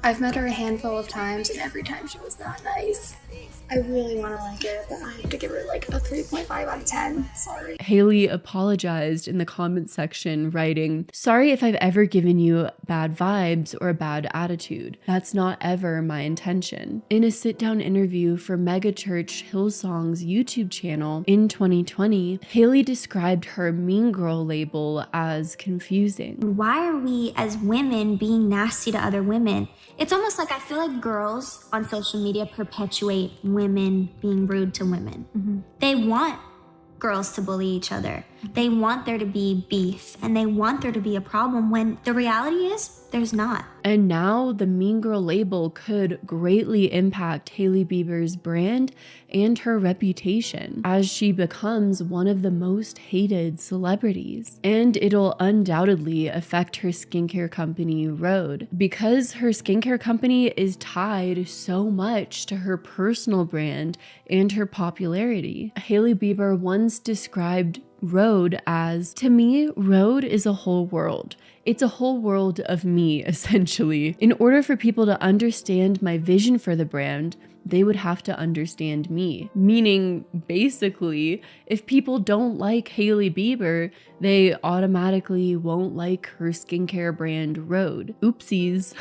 I've met her a handful of times and every time she was not nice. I really want to like her, but I have to give her like a 3.5 out of 10. Sorry. Hailey apologized in the comment section, writing, "Sorry if I've ever given you bad vibes or a bad attitude. That's not ever my intention." In a sit-down interview for Megachurch Hillsong's YouTube channel in 2020, Hailey described her Mean Girl label as confusing. Why are we as women being nasty to other women? It's almost like I feel like girls on social media perpetuate women being rude to women. They want girls to bully each other. They want there to be beef and they want there to be a problem when the reality is there's not. And now the Mean Girl label could greatly impact Hailey Bieber's brand and her reputation as she becomes one of the most hated celebrities. And it'll undoubtedly affect her skincare company, Rhode, because her skincare company is tied so much to her personal brand and her popularity. Hailey Bieber once described Rhode as, "To me, Rhode is a whole world. It's a whole world of me, essentially. In order for people to understand my vision for the brand, they would have to understand me." Meaning, basically, if people don't like Hailey Bieber, they automatically won't like her skincare brand, Rhode. Oopsies.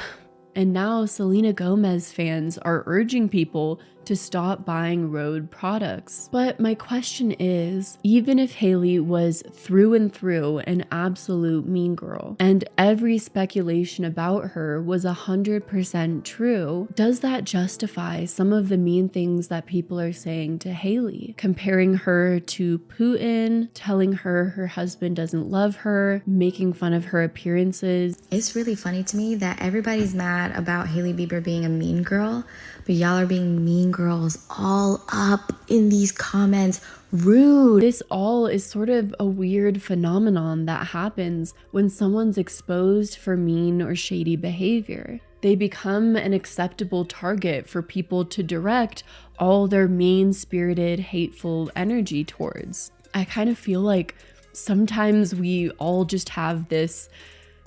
And now Selena Gomez fans are urging people to stop buying Rhode products. But my question is, even if Hailey was through and through an absolute mean girl, and every speculation about her was 100% true, does that justify some of the mean things that people are saying to Hailey? Comparing her to Putin, telling her her husband doesn't love her, making fun of her appearances. It's really funny to me that everybody's mad about Hailey Bieber being a mean girl, but y'all are being mean girls all up in these comments. Rude. This all is sort of a weird phenomenon that happens when someone's exposed for mean or shady behavior. They become an acceptable target for people to direct all their mean-spirited, hateful energy towards. I kind of feel like sometimes we all just have this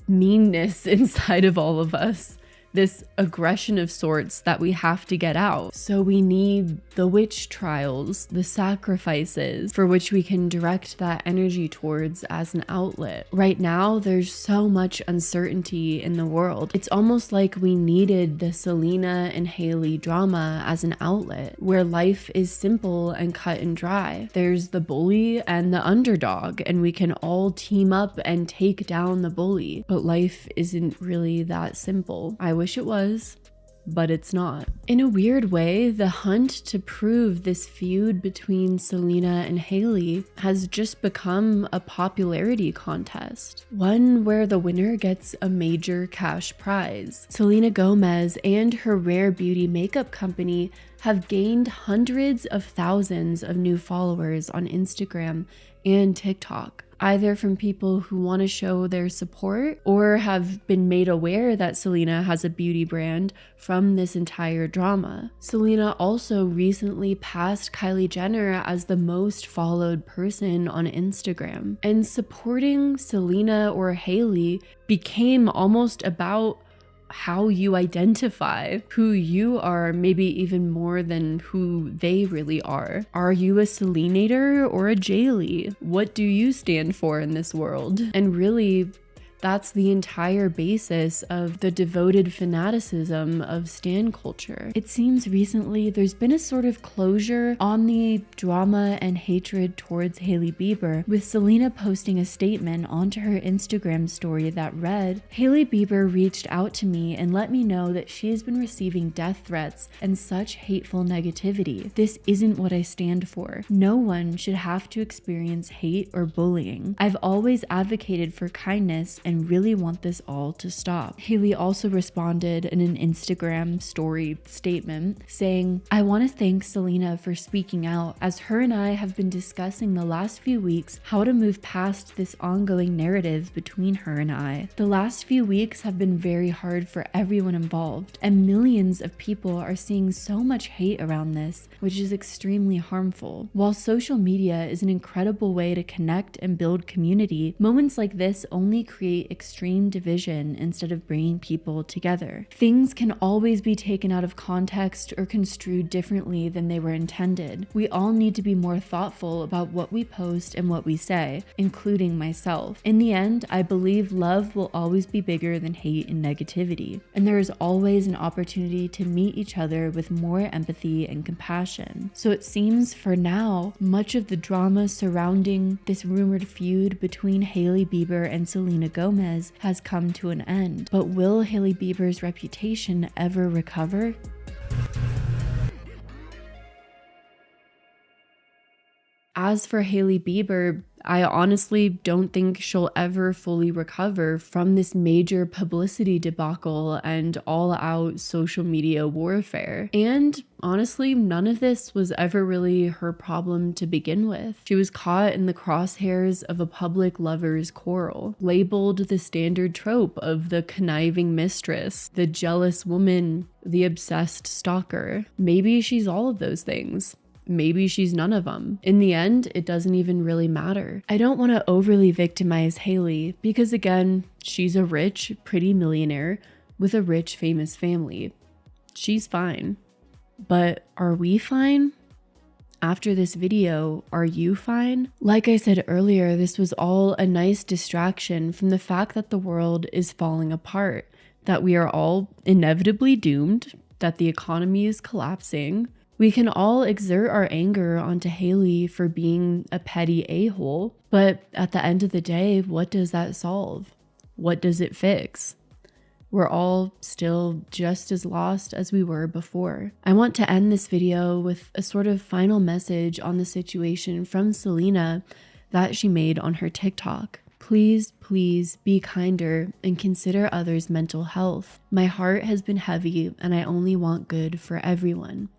meanness inside of all of us, this aggression of sorts that we have to get out. So we need the witch trials, the sacrifices for which we can direct that energy towards as an outlet. Right now, there's so much uncertainty in the world. It's almost like we needed the Selena and Hailey drama as an outlet where life is simple and cut and dry. There's the bully and the underdog, and we can all team up and take down the bully. But life isn't really that simple. I wish it was, but it's not. In a weird way, the hunt to prove this feud between Selena and Hailey has just become a popularity contest, one where the winner gets a major cash prize. Selena Gomez and her rare beauty makeup company have gained hundreds of thousands of new followers on Instagram and TikTok, either from people who want to show their support or have been made aware that Selena has a beauty brand from this entire drama. Selena also recently passed Kylie Jenner as the most followed person on Instagram, and supporting Selena or Hailey became almost about how you identify who you are, maybe even more than who they really are. Are you a Selenator or a Jaylee? What do you stand for in this world? And really, that's the entire basis of the devoted fanaticism of stan culture. It seems recently there's been a sort of closure on the drama and hatred towards Hailey Bieber, with Selena posting a statement onto her Instagram story that read, "Hailey Bieber reached out to me and let me know that she has been receiving death threats and such hateful negativity. This isn't what I stand for. No one should have to experience hate or bullying. I've always advocated for kindness and really want this all to stop." Hailey also responded in an Instagram story statement saying, "I want to thank Selena for speaking out, as her and I have been discussing the last few weeks how to move past this ongoing narrative between her and I. The last few weeks have been very hard for everyone involved, and millions of people are seeing so much hate around this, which is extremely harmful. While social media is an incredible way to connect and build community, moments like this only create extreme division instead of bringing people together. Things can always be taken out of context or construed differently than they were intended. We all need to be more thoughtful about what we post and what we say, including myself. In the end, I believe love will always be bigger than hate and negativity, and there is always an opportunity to meet each other with more empathy and compassion. So it seems for now, much of the drama surrounding this rumored feud between Hailey Bieber and Selena Gomez has come to an end. But will Hailey Bieber's reputation ever recover? As for Hailey Bieber, I honestly don't think she'll ever fully recover from this major publicity debacle and all-out social media warfare. And honestly, none of this was ever really her problem to begin with. She was caught in the crosshairs of a public lover's quarrel, labeled the standard trope of the conniving mistress, the jealous woman, the obsessed stalker. Maybe she's all of those things. Maybe she's none of them. In the end, it doesn't even really matter. I don't want to overly victimize Hailey because, again, she's a rich, pretty millionaire with a rich, famous family. She's fine. But are we fine? After this video, are you fine? Like I said earlier, this was all a nice distraction from the fact that the world is falling apart, that we are all inevitably doomed, that the economy is collapsing. We can all exert our anger onto Hailey for being a petty a-hole, but at the end of the day, what does that solve? What does it fix? We're all still just as lost as we were before. I want to end this video with a sort of final message on the situation from Selena that she made on her TikTok. Please, please be kinder and consider others' mental health. My heart has been heavy and I only want good for everyone.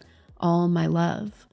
all my love.